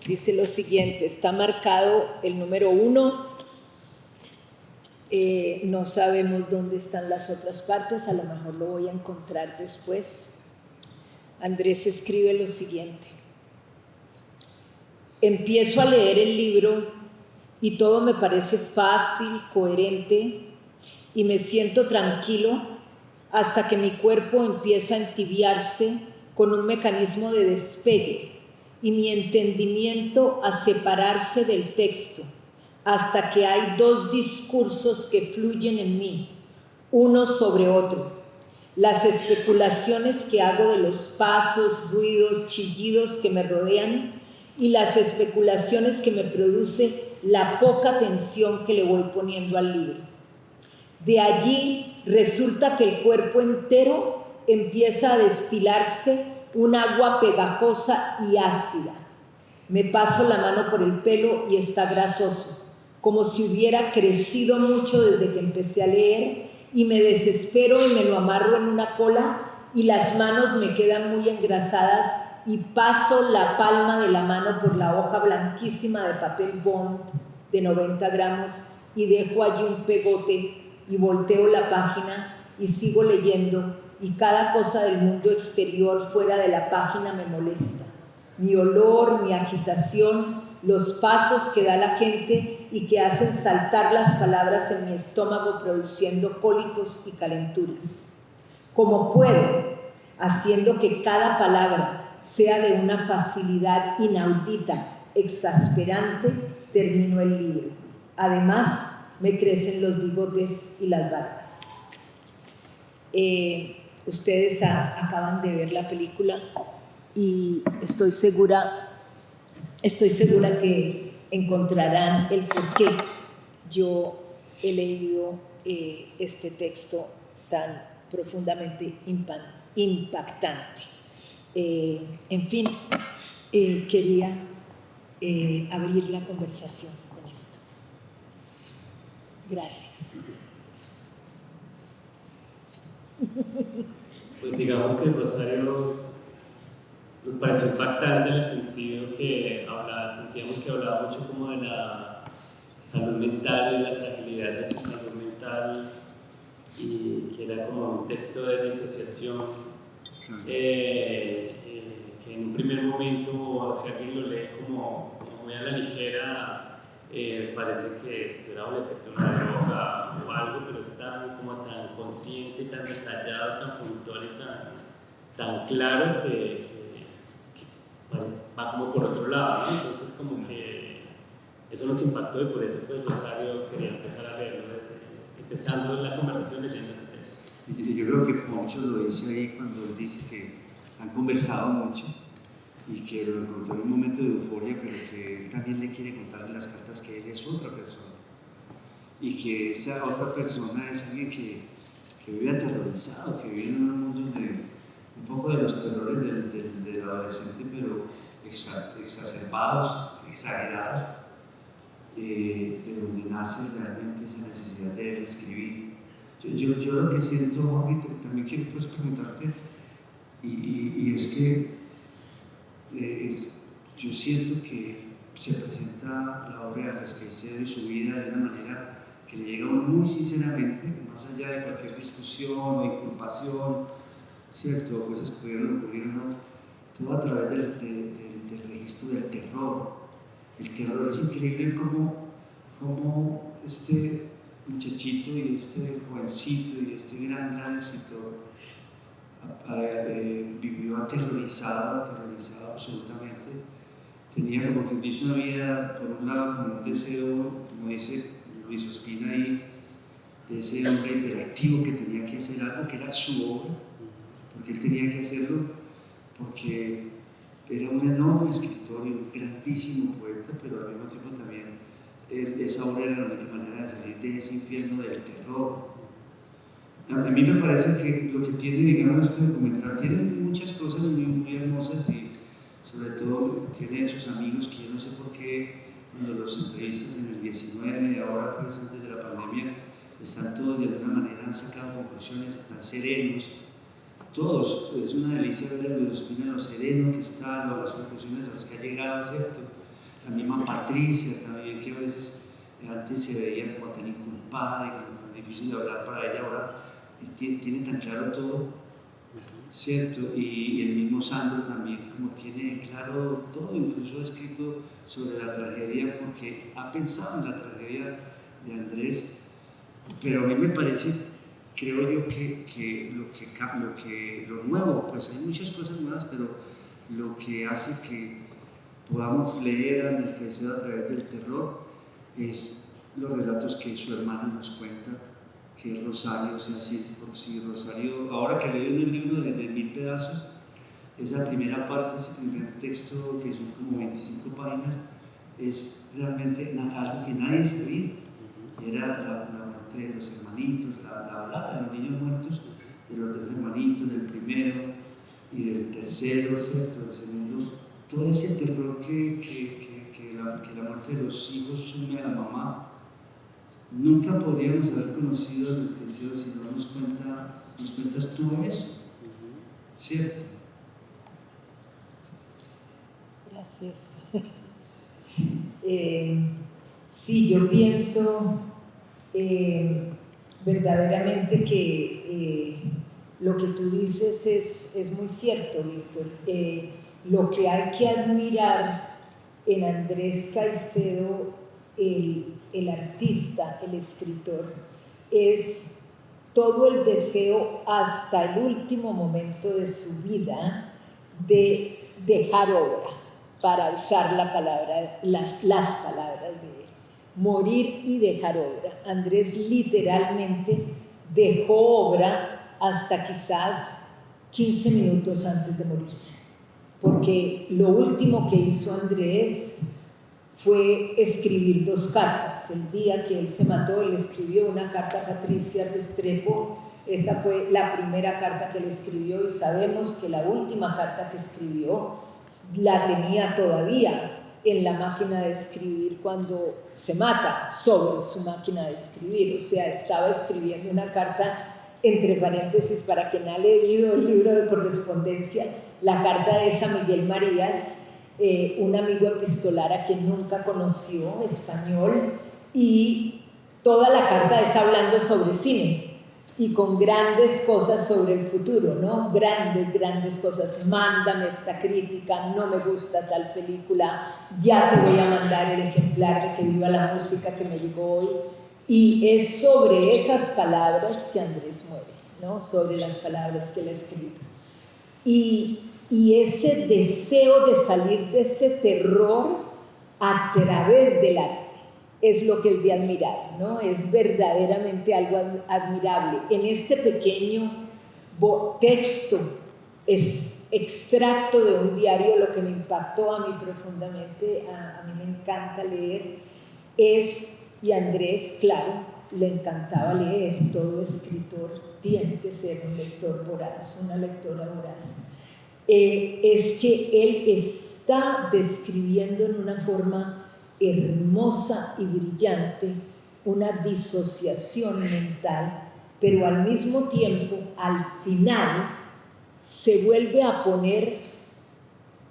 Dice lo siguiente, está marcado el número 1, no sabemos dónde están las otras partes, a lo mejor lo voy a encontrar después. Andrés escribe lo siguiente: empiezo a leer el libro y todo me parece fácil, coherente, y me siento tranquilo hasta que mi cuerpo empieza a entibiarse con un mecanismo de despegue y mi entendimiento a separarse del texto, hasta que hay dos discursos que fluyen en mí, uno sobre otro. Las especulaciones que hago de los pasos, ruidos, chillidos que me rodean y las especulaciones que me produce la poca atención que le voy poniendo al libro. De allí resulta que el cuerpo entero empieza a destilarse un agua pegajosa y ácida. Me paso la mano por el pelo y está grasoso, como si hubiera crecido mucho desde que empecé a leer, y me desespero y me lo amarro en una cola y las manos me quedan muy engrasadas y paso la palma de la mano por la hoja blanquísima de papel bond de 90 gramos y dejo allí un pegote y volteo la página y sigo leyendo, y cada cosa del mundo exterior fuera de la página me molesta. Mi olor, mi agitación, los pasos que da la gente y que hacen saltar las palabras en mi estómago produciendo cólicos y calenturas. Como puedo, haciendo que cada palabra sea de una facilidad inaudita, exasperante, termino el libro. Además, me crecen los bigotes y las barbas. Ustedes acaban de ver la película y estoy segura que encontrarán el por qué yo he leído este texto tan profundamente impactante. En fin, quería abrir la conversación con esto. Gracias. Pues digamos que Rosario nos pareció impactante en el sentido que sentíamos que hablaba mucho como de la salud mental y la fragilidad de su salud mental, y que era como un texto de disociación que en un primer momento, si alguien lo lee como muy a la ligera, parece que estuviera bajo el efecto de una droga o algo, pero está como tan consciente, tan detallado, tan puntual y tan claro que va como por otro lado, ¿no? Entonces como que eso nos impactó, y por eso pues Rosario quería empezar a leerlo, empezando la conversación leyendo ese texto. Y yo creo que como muchos lo dice ahí cuando él dice que han conversado mucho y que lo encontró en un momento de euforia, pero que él también le quiere contar en las cartas que él es otra persona y que esa otra persona es alguien que vive aterrorizado, que vive en un mundo donde un poco de los terrores del adolescente, pero exacerbados, exagerados, de donde nace realmente esa necesidad de escribir. Yo lo que siento, Juan, y también quiero pues preguntarte, y es que yo siento que se presenta la obra de Caicedo y su vida de una manera que le llega a uno muy sinceramente, más allá de cualquier discusión o inculpación, ¿cierto? Cosas que pudieron ocurrir, ¿no? Todo a través del registro del terror. El terror es increíble como este muchachito y este jovencito y este gran escritor vivió aterrorizado absolutamente. Tenía, como que dice, una vida, por un lado, como un deseo, como dice Luis Ospina ahí, de ese hombre hiperactivo que tenía que hacer algo que era su obra, porque él tenía que hacerlo, porque era un enorme escritor y un grandísimo poeta, pero al mismo tiempo también esa obra era la única manera de salir de ese infierno del terror. A mí me parece que lo que tiene, digamos, este documental tiene muchas cosas muy hermosas, y sobre todo tiene esos amigos que yo no sé por qué cuando los entrevistas en el 19 y ahora pues antes de la pandemia están todos de alguna manera, han sacado conclusiones, están serenos, todos. Es una delicia ver a Luis Ospina lo sereno que está, las conclusiones a las que ha llegado, ¿cierto? la misma Patricia también, que a veces antes se veía como tan inculpada y como tan difícil de hablar para ella, ahora tiene tan claro todo, ¿cierto? Y el mismo Sandro también como tiene claro todo, incluso ha escrito sobre la tragedia porque ha pensado en la tragedia de Andrés, pero a mí me parece, creo yo que lo nuevo, pues hay muchas cosas nuevas, pero lo que hace que podamos leer a Andrés Caicedo a través del terror es los relatos que su hermana nos cuenta, que es Rosario, o sea, si Rosario, ahora que leí un libro de 1000 pedazos, esa primera parte, ese primer texto que son como 25 páginas, es realmente algo que nadie sabía, era la muerte de los hermanitos, la hablaba de los niños muertos, de los 2 hermanitos, del primero y del tercero, ¿cierto? Del segundo, todo ese terror que la muerte de los hijos sume a la mamá. Nunca podríamos haber conocido a los Caicedo si no nos cuentas tú eso, ¿cierto? Gracias. Sí, yo pienso verdaderamente que lo que tú dices es muy cierto, Víctor. Lo que hay que admirar en Andrés Caicedo, el artista, el escritor, es todo el deseo hasta el último momento de su vida de dejar obra, para usar la palabra, las palabras de él, morir y dejar obra. Andrés literalmente dejó obra hasta quizás 15 minutos antes de morirse, porque lo último que hizo Andrés fue escribir 2 cartas. El día que él se mató, él escribió una carta a Patricia Restrepo. Esa fue la primera carta que él escribió y sabemos que la última carta que escribió la tenía todavía en la máquina de escribir cuando se mata, sobre su máquina de escribir. O sea, estaba escribiendo una carta, entre paréntesis, para quien ha leído el libro de correspondencia, la carta es a Miguel Marías, un amigo epistolar a quien nunca conoció, español, y toda la carta es hablando sobre cine y con grandes cosas sobre el futuro, ¿no? Grandes cosas. Mándame esta crítica, no me gusta tal película, ya te voy a mandar el ejemplar de Que viva la música que me llegó hoy. Y es sobre esas palabras que Andrés muere, ¿no? Sobre las palabras que él ha escrito. Y ese deseo de salir de ese terror a través del arte es lo que es de admirar, ¿no? Es verdaderamente algo admirable. En este pequeño texto, es extracto de un diario, lo que me impactó a mí profundamente, a mí me encanta leer, y Andrés, claro, le encantaba leer. Todo escritor tiene que ser un lector voraz, una lectora voraz. Es que él está describiendo en una forma hermosa y brillante una disociación mental, pero al mismo tiempo, al final, se vuelve a poner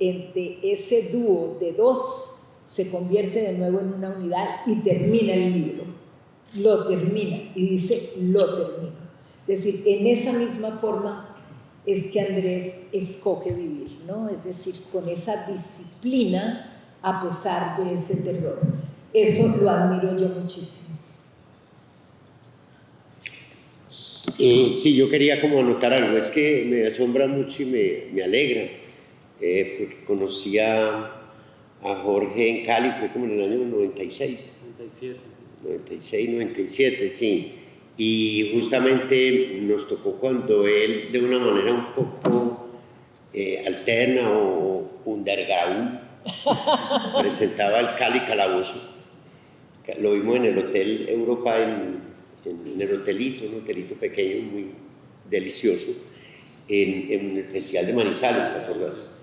entre ese dúo de 2, se convierte de nuevo en una unidad y termina el libro. Lo termina y dice, lo termino. Es decir, en esa misma forma es que Andrés escoge vivir, ¿no? Es decir, con esa disciplina a pesar de ese terror. Eso lo admiro yo muchísimo. Sí, yo quería como anotar algo, es que me asombra mucho y me alegra, porque conocí a Jorge en Cali, fue como en el año 96. 97. 96, 97, sí. Y justamente nos tocó cuando él, de una manera un poco alterna o underground, presentaba el Cali Calabozo. Lo vimos en el Hotel Europa, en el hotelito, un hotelito pequeño, muy delicioso, en el Festival de Manizales, ¿te acuerdas?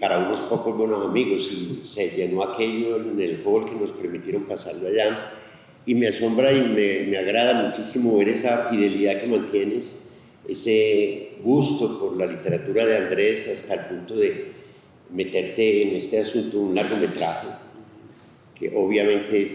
Para unos pocos buenos amigos, y se llenó aquello en el hall que nos permitieron pasarlo allá. Y me asombra y me agrada muchísimo ver esa fidelidad que mantienes, ese gusto por la literatura de Andrés hasta el punto de meterte en este asunto, un largometraje, que obviamente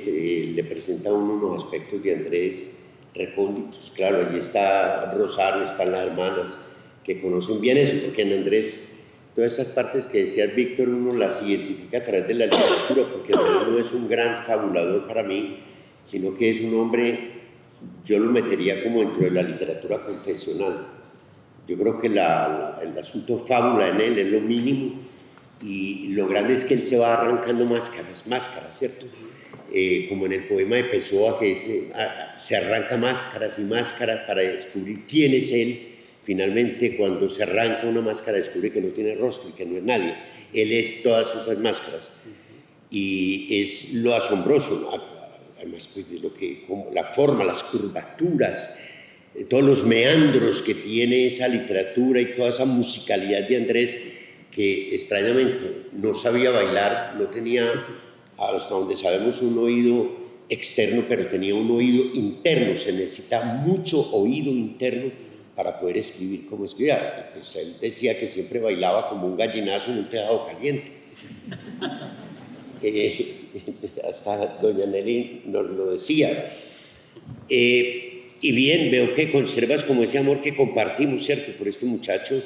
le presenta a uno unos aspectos de Andrés recónditos. Claro, allí está Rosario, están las hermanas, que conocen bien eso, porque en Andrés, todas esas partes que decías, Víctor, uno las identifica a través de la literatura, porque Andrés no es un gran fabulador para mí, sino que es un hombre, yo lo metería como dentro de la literatura confesional. Yo creo que el asunto fábula en él es lo mínimo, y lo grande es que él se va arrancando máscaras, ¿cierto? Como en el poema de Pessoa, que se arranca máscaras y máscaras para descubrir quién es él. Finalmente, cuando se arranca una máscara, descubre que no tiene rostro y que no es nadie. Él es todas esas máscaras. Y es lo asombroso, además pues, de lo que, como la forma, las curvaturas, todos los meandros que tiene esa literatura y toda esa musicalidad de Andrés, que extrañamente no sabía bailar, no tenía, hasta donde sabemos, un oído externo, pero tenía un oído interno. Se necesita mucho oído interno para poder escribir como escribía. Pues él decía que siempre bailaba como un gallinazo en un tejado caliente. Hasta doña Nelly nos lo decía. Y bien, veo que conservas como ese amor que compartimos, ¿cierto? Por este muchacho,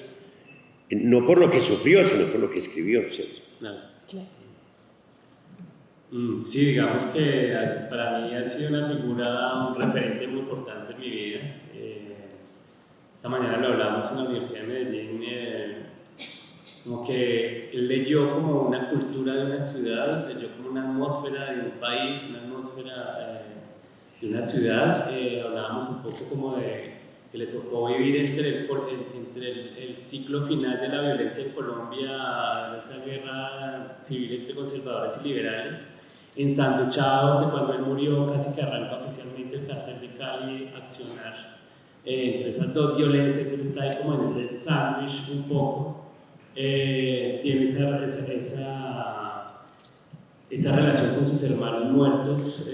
no por lo que sufrió, sino por lo que escribió, ¿cierto? Claro. Sí, digamos que para mí ha sido una figura, un referente muy importante en mi vida. Esta mañana lo hablamos en la Universidad de Medellín, como que él leyó como una cultura de una ciudad, leyó como una atmósfera de un país, una atmósfera de una ciudad. Hablábamos un poco como de que le tocó vivir entre el ciclo final de la violencia en Colombia, esa guerra civil entre conservadores y liberales, ensanduchado, que cuando él murió casi que arranca oficialmente el cartel de Cali a accionar entre esas dos violencias. Él está ahí como en ese sándwich un poco. Tiene esa relación con sus hermanos muertos,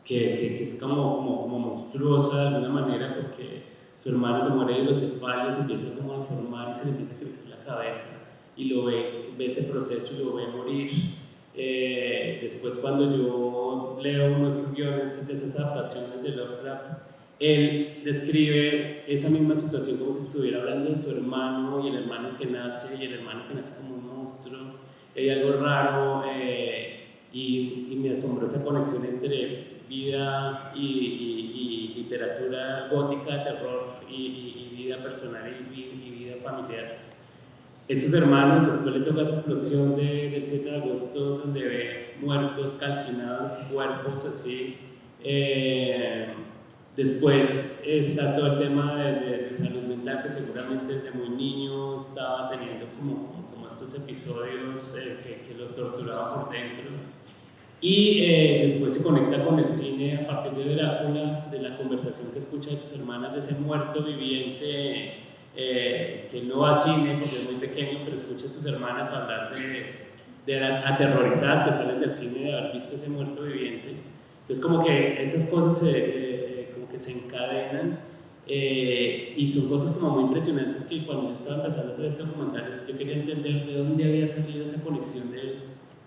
que es como monstruosa de alguna manera, porque su hermano le muere de los cefalios, empieza como a deformar y se le empieza a crecer la cabeza, y lo ve ese proceso y lo ve morir. Después, cuando yo leo unos guiones de esas adaptaciones de Lovecraft, él describe esa misma situación como si estuviera hablando de su hermano, y el hermano que nace como un monstruo. Hay algo raro, y me asombró esa conexión entre vida y literatura gótica, terror, y vida personal y vida familiar. Esos hermanos, después le toca esa explosión del 7 de agosto, donde ve muertos, calcinados, cuerpos así. Después está todo el tema de salud mental, que seguramente desde muy niño estaba teniendo como estos episodios que lo torturaban por dentro. Y después se conecta con el cine a partir de Drácula, de la conversación que escucha de sus hermanas, de ese muerto viviente, que no va a cine porque es muy pequeño, pero escucha a sus hermanas hablar de aterrorizadas que salen del cine de haber visto ese muerto viviente. Entonces como que esas cosas como que se encadenan, y son cosas como muy impresionantes, que cuando yo estaba empezando a hacer estos documentales yo quería entender de dónde había salido esa conexión de él,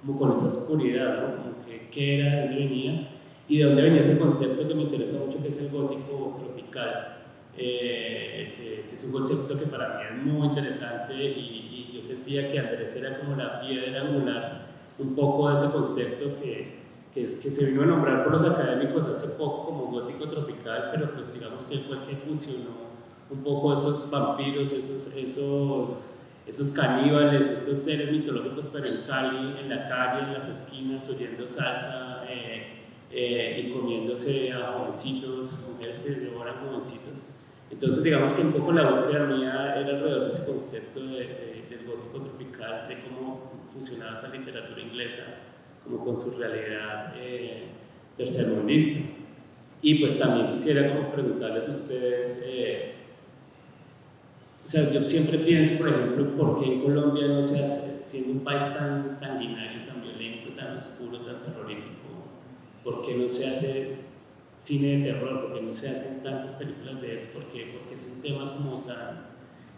como con esa oscuridad, ¿no? Como que qué era, de dónde venía, y de dónde venía ese concepto que me interesa mucho, que es el gótico tropical, que es un concepto que para mí es muy interesante, y yo sentía que Andrés era como la piedra angular un poco de ese concepto que se vino a nombrar por los académicos hace poco como gótico tropical, pero pues digamos que él fue el que fusionó un poco esos vampiros, esos caníbales, estos seres mitológicos, pero en Cali, en la calle, en las esquinas, oyendo salsa, y comiéndose a jovencitos, mujeres que devoran jovencitos. Entonces digamos que un poco la búsqueda mía era alrededor de ese concepto del gótico tropical, de cómo funcionaba esa literatura inglesa, como con su realidad tercermundista. Y pues también quisiera como preguntarles a ustedes, o sea, yo siempre pienso, por ejemplo, por qué en Colombia no se hace, siendo un país tan sanguinario, tan violento, tan oscuro, tan terrorífico, por qué no se hace cine de terror, por qué no se hacen tantas películas de eso, porque es un tema como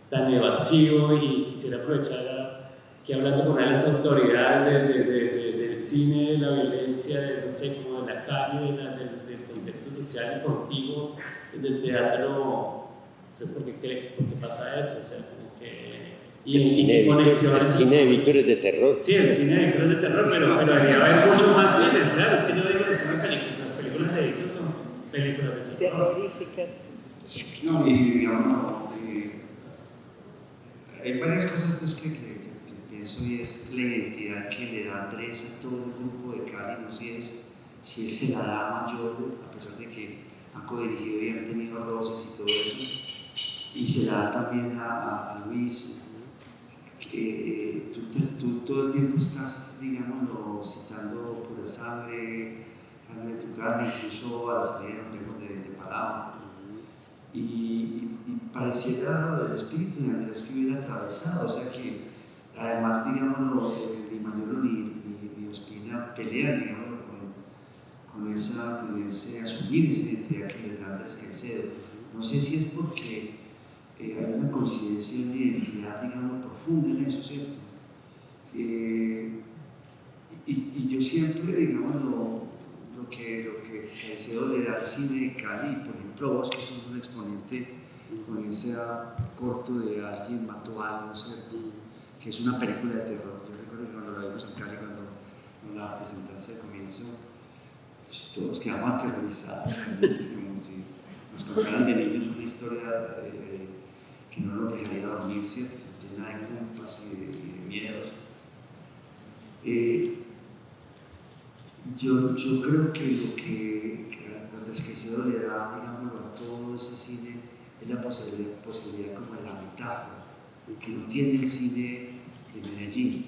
tan evasivo, y quisiera aprovechar que hablando con las autoridades del cine, de la violencia, no sé, como de la calle, del contexto social y contigo, del teatro, ¿usted por qué pasa eso? O sea, como que... El cine de Víctor es de terror. Sí, el cine de Víctor es de terror, pero debería haber mucho más cine, claro, es que yo digo que las películas de Víctor son películas de terror. Terroríficas. No, y digamos, hay varias cosas pues, que pienso y es la identidad que le da Andrés a todo el grupo de Cali, no sé si él se la da mayor, a pesar de que han codirigido y han tenido roces y todo eso, y se la da también a Luis, que tú todo el tiempo estás, digámoslo, citando pura sangre, carne de tu carne, incluso a la salida de palabra. Y pareciera el espíritu de Andrés que hubiera atravesado, o sea que además, digámoslo, ni Mayolo ni Ospina pelean, digámoslo, con ese asumir esa identidad que les da Andrés Caicedo. No sé si es porque hay una coincidencia y una identidad, digamos, profunda en eso, ¿cierto? Y yo siempre, digamos, lo que Caicedo le da al cine de Cali, por ejemplo, vos que sos un exponente con ese corto de Alguien mató a algo, ¿cierto? Que es una película de terror. Yo recuerdo que cuando la vimos en Cali, cuando la presentaste al comienzo, pues, todos quedamos aterrorizados, como si nos contaran de niños una historia que no nos dejaría dormir, ¿cierto? Llena de culpas y de miedos. Yo creo que lo que Andrés Caicedo le da, digámoslo, a todo ese cine es la posibilidad como de la metáfora, que no tiene el cine de Medellín.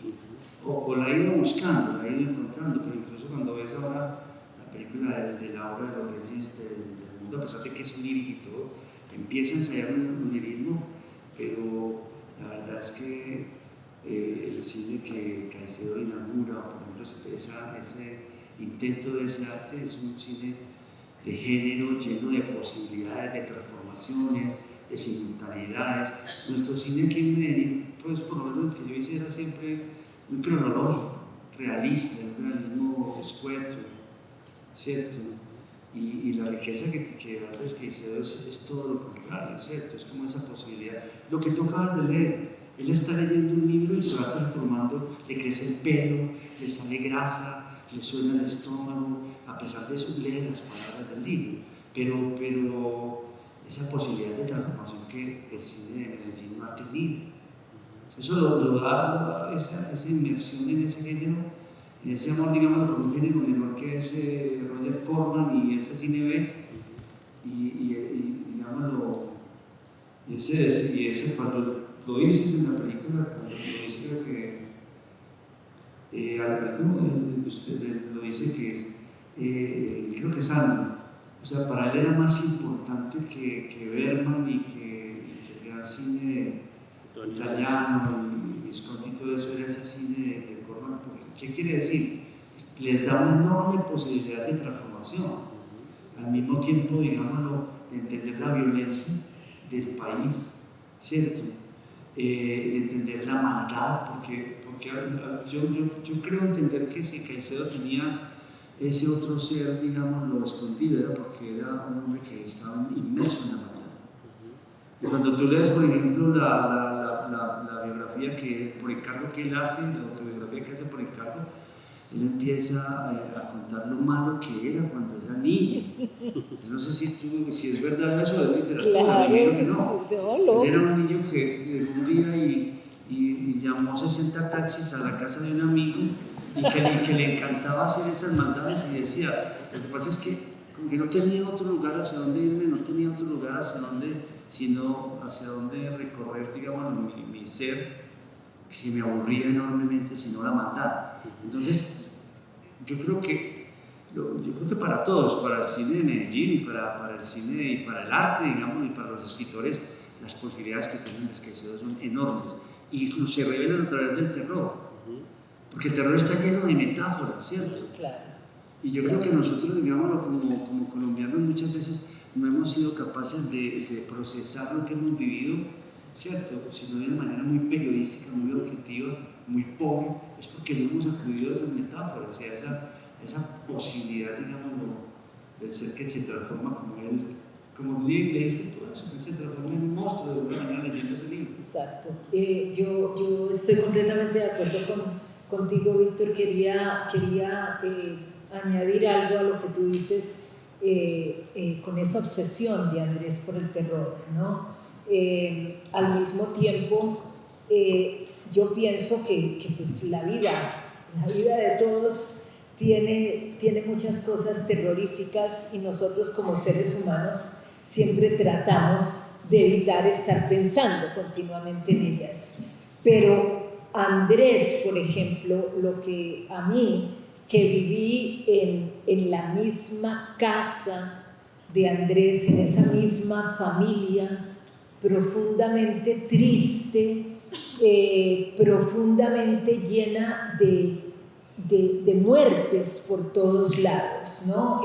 O la ha ido buscando, la ha ido encontrando, pero incluso cuando ves ahora la película de la obra de los reyes del mundo, a pesar de que es onírico y todo, empieza a ensayar un onirismo, pero la verdad es que el cine que Caicedo inaugura, por ejemplo, ese intento de ese arte, es un cine de género lleno de posibilidades, de transformaciones, de simultaneidades. Nuestro cine aquí en Medellín, pues por lo menos el que yo hice era siempre muy cronológico, realista, un realismo escueto, ¿cierto? Y la riqueza que da pues, Caicedo es todo lo contrario, ¿cierto? Es como esa posibilidad. Lo que tú acabas de leer, él está leyendo un libro y se va transformando, le crece el pelo, le sale grasa, le suena el estómago, a pesar de eso lee las palabras del libro, pero esa posibilidad de transformación que el cine de Medellín no ha tenido. Eso lo da esa inmersión en ese género, en ese amor, digamos, por un género menor que es Roger Corman y ese cine B, y digámoslo, y ese cuando lo dices en la película, cuando lo dices creo que alguno lo dice que es, creo que es Sandro, o sea, para él era más importante que Bergman y que el gran cine italiano y Visconti y todo eso, era ese cine de Corman. ¿Qué quiere decir? Les da una enorme posibilidad de transformación, al mismo tiempo, digámoslo, de entender la violencia del país, ¿cierto? De entender la maldad, porque yo creo entender que si Caicedo tenía ese otro ser, digamos, lo escondido, era porque era un hombre que estaba inmerso en la maldad. Y cuando tú lees, por ejemplo, la biografía por encargo que él hace, la autobiografía que hace por encargo, él empieza a contar lo malo que era cuando era niño. No sé si es verdad eso de literatura, claro, me que no. No. Él era un niño que llegó un día y llamó 60 taxis a la casa de un amigo y que le encantaba hacer esas maldades y decía, lo que pasa es que como que no tenía otro lugar hacia donde irme, no tenía otro lugar hacia donde, sino hacia donde recorrer, digamos, mi ser, que me aburría enormemente, sino la maldad. Entonces, yo creo que para todos, para el cine de Medellín y para el cine y para el arte, digamos, y para los escritores, las posibilidades que tienen los Caicedo son enormes y se revelan a través del terror, porque el terror está lleno de metáforas, ¿cierto? Claro. Y yo creo que nosotros, digamos, como colombianos muchas veces no hemos sido capaces de procesar lo que hemos vivido ¿cierto? Sino de una manera muy periodística, muy objetiva, muy pobre, es porque no hemos acudido a esas metáforas, y a esa posibilidad, digamos, del ser que se transforma como él, como leíste todo eso, que él se transforma en un monstruo de alguna manera leyendo ese libro. Exacto. Yo estoy completamente de acuerdo contigo, Víctor. Quería añadir algo a lo que tú dices con esa obsesión de Andrés por el terror, ¿no? Al mismo tiempo, yo pienso que pues, la vida de todos tiene muchas cosas terroríficas y nosotros como seres humanos siempre tratamos de evitar estar pensando continuamente en ellas. Pero Andrés, por ejemplo, lo que a mí, que viví en la misma casa de Andrés, en esa misma familia, profundamente triste, profundamente llena de muertes por todos lados, ¿no?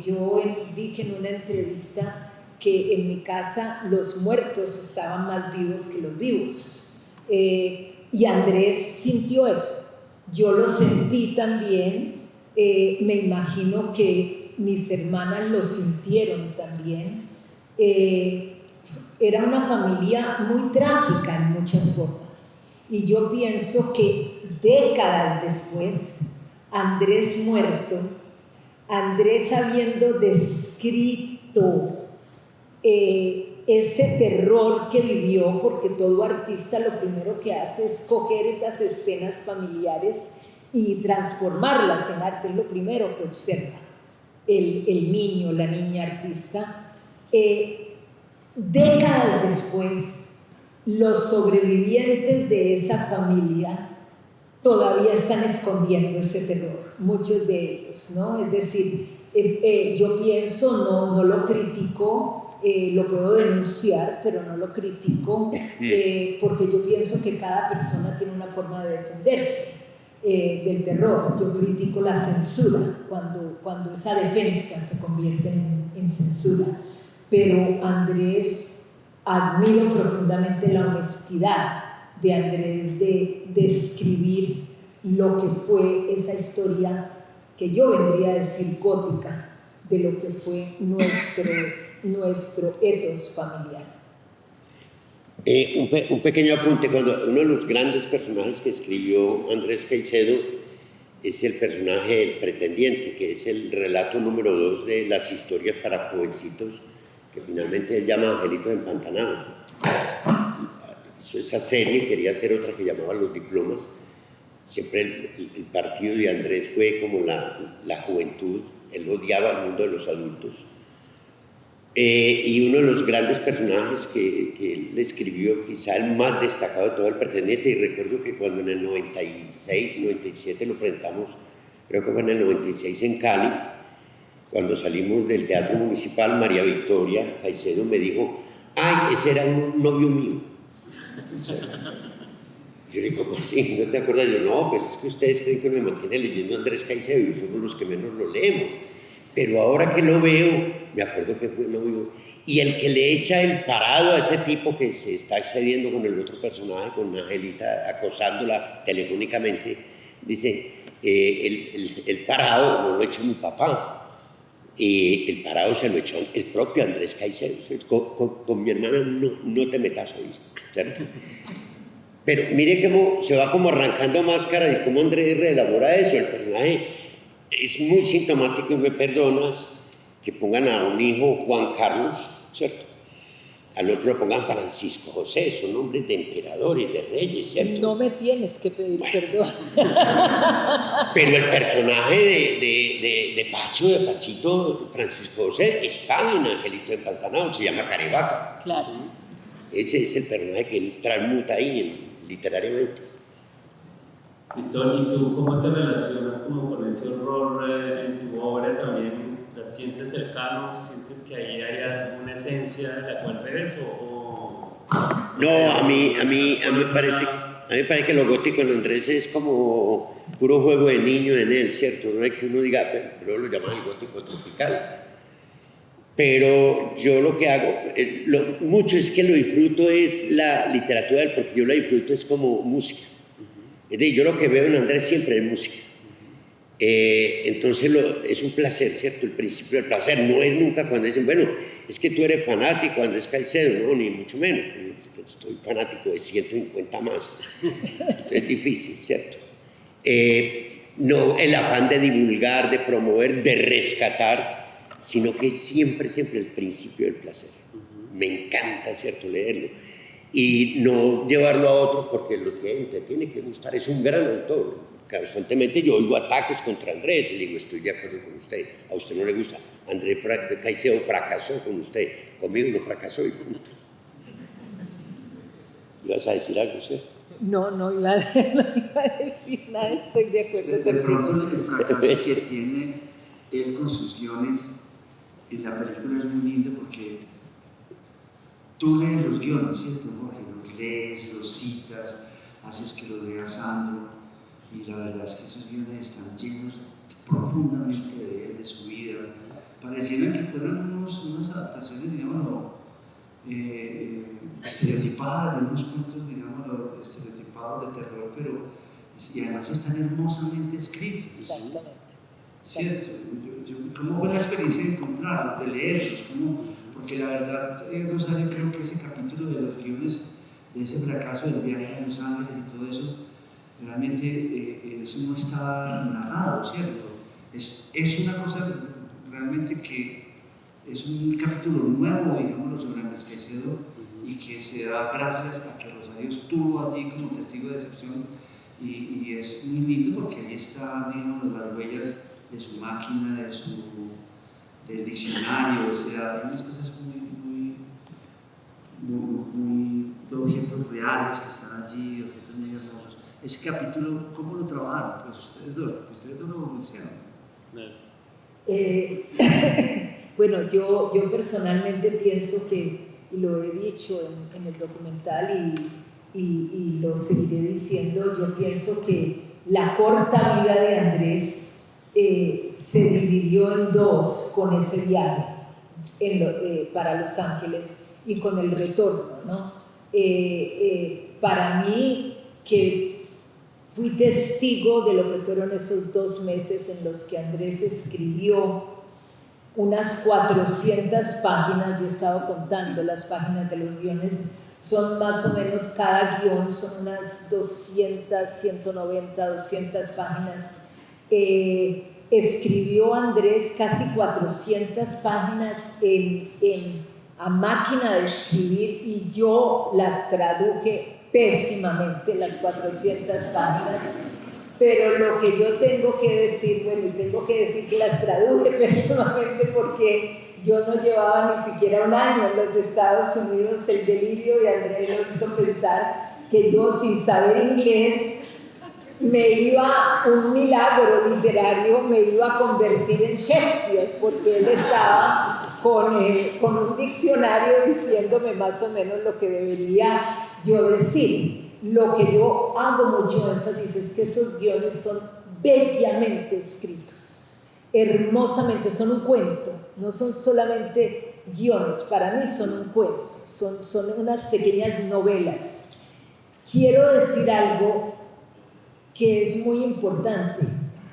Yo dije en una entrevista que en mi casa los muertos estaban más vivos que los vivos, y Andrés sintió eso, yo lo sentí también, me imagino que mis hermanas lo sintieron también. Era una familia muy trágica en muchas formas, y yo pienso que décadas después, Andrés muerto, Andrés habiendo descrito ese terror que vivió, porque todo artista lo primero que hace es coger esas escenas familiares y transformarlas en arte, es lo primero que observa el niño, la niña artista. Décadas después, los sobrevivientes de esa familia todavía están escondiendo ese terror, muchos de ellos, ¿no? Es decir, yo pienso, no lo critico, lo puedo denunciar, pero no lo critico, porque yo pienso que cada persona tiene una forma de defenderse del terror. Yo critico la censura, cuando esa defensa se convierte en censura. Pero Andrés, admiro profundamente la honestidad de Andrés de describir lo que fue esa historia que yo vendría a decir gótica, de lo que fue nuestro ethos familiar. Un pequeño apunte, cuando uno de los grandes personajes que escribió Andrés Caicedo es el personaje El Pretendiente, que es el relato número 2 de las historias para jovencitos, que finalmente él llama Angelitos Empantanados. Esa serie quería hacer otra que llamaba Los Diplomas. Siempre el partido de Andrés fue como la juventud, él odiaba al mundo de los adultos. Y uno de los grandes personajes que él escribió, quizá el más destacado de todo, El Pretendiente, y recuerdo que cuando en el 96, 97 lo presentamos, creo que fue en el 96 en Cali, cuando salimos del Teatro Municipal, María Victoria Caicedo me dijo: ¡ay, ese era un novio mío! Yo le digo: ¿cómo así? ¿No te acuerdas? Yo: no, pues es que ustedes creen que me mantiene leyendo Andrés Caicedo y somos los que menos lo leemos. Pero ahora que lo veo, me acuerdo que fue novio. Y el que le echa el parado a ese tipo que se está excediendo con el otro personaje, con Angelita, acosándola telefónicamente, dice: el parado no lo echó mi papá. El parado se lo echó el propio Andrés Caicedo. Con mi hermana no te metas hoy, ¿cierto? Pero mire cómo se va como arrancando máscaras y cómo Andrés reelabora eso. El personaje es muy sintomático, y me perdonas que pongan a un hijo Juan Carlos, ¿cierto? Al otro lo pongan Francisco José, son nombres de emperadores, de reyes, ¿cierto? No me tienes que pedir perdón. Pero el personaje de Pacho, de Pachito, Francisco José, está en Angelito Empantanado, se llama Carevaca. Claro. Ese es el personaje que él transmuta ahí literariamente. Cristóbal, ¿y tú cómo te relacionas como con ese horror en tu obra también? ¿La sientes cercano? ¿Sientes que ahí hay alguna esencia de la cual ves o...? No, a mí me parece que lo gótico en Andrés es como puro juego de niño en él, ¿cierto? No es que uno diga, pero lo llaman el gótico tropical. pero yo lo que hago, mucho es que lo disfruto es la literatura, porque yo la disfruto es como música. Es decir, yo lo que veo en Andrés siempre es música. Entonces es un placer, ¿cierto? El principio del placer no es nunca cuando dicen, bueno, es que tú eres fanático, Andrés Caicedo, no, ni mucho menos. Estoy fanático de 150 más. Es difícil, ¿cierto? No el afán de divulgar, de promover, de rescatar, sino que siempre el principio del placer. Me encanta, ¿cierto?, leerlo. Y no llevarlo a otros porque lo que te tiene que gustar. Es un gran autor. Constantemente yo oigo ataques contra Andrés y le digo, estoy de acuerdo con usted. A usted no le gusta. Andrés Caicedo fracasó con usted. Conmigo no fracasó y punto. ¿Ibas a decir algo, cierto? No iba a decir nada, estoy de acuerdo. De pronto el fracaso que tiene él con sus guiones en la película es muy lindo porque tú lees los guiones, ¿cierto? Porque los lees, los citas, haces que los lea Sandro, y la verdad es que esos guiones están llenos profundamente de él, de su vida. Parecieran que fueran unas adaptaciones, digámoslo, estereotipadas, de unos cuentos, digámoslo, estereotipados de terror, pero y además están hermosamente escritos. Exactamente. ¿Cierto? ¿Cómo fue la experiencia de encontrarlos, de leerlos? Porque la verdad, Rosario, creo que ese capítulo de los guiones, de ese fracaso del viaje a Los Ángeles y todo eso, realmente eso no está narrado, ¿cierto? Es una cosa realmente que es un capítulo nuevo, digámoslo, sobre Andrés Caicedo, y que se da gracias a que Rosario estuvo allí como testigo de excepción, y es muy lindo porque ahí están, digamos, las huellas de su máquina, del diccionario, o sea, hay unas cosas muy de objetos reales que están allí, objetos muy hermosos. Ese capítulo, ¿cómo lo trabajaron? Pues ustedes dos lo hicieron. Bueno, yo personalmente pienso que, y lo he dicho en el documental y lo seguiré diciendo, yo pienso que la corta vida de Andrés se dividió en dos con ese viaje para Los Ángeles y con el retorno, ¿no? Para mí, que fui testigo de lo que fueron esos 2 meses en los que Andrés escribió unas 400 páginas, yo he estado contando las páginas de los guiones, son más o menos, cada guión son unas 200, 190, 200 páginas. Escribió Andrés casi 400 páginas a máquina de escribir y yo las traduje pésimamente, las 400 páginas, pero lo que yo tengo que decir, tengo que decir que las traduje pésimamente porque yo no llevaba ni siquiera un año en los Estados Unidos. El delirio de Andrés nos hizo pensar que yo, sin saber inglés, un milagro literario me iba a convertir en Shakespeare, porque él estaba con un diccionario diciéndome más o menos lo que debería yo decir. Lo que yo hago mucho énfasis es que esos guiones son bellamente escritos, hermosamente, son un cuento, no son solamente guiones, para mí son un cuento, son unas pequeñas novelas. Quiero decir algo que es muy importante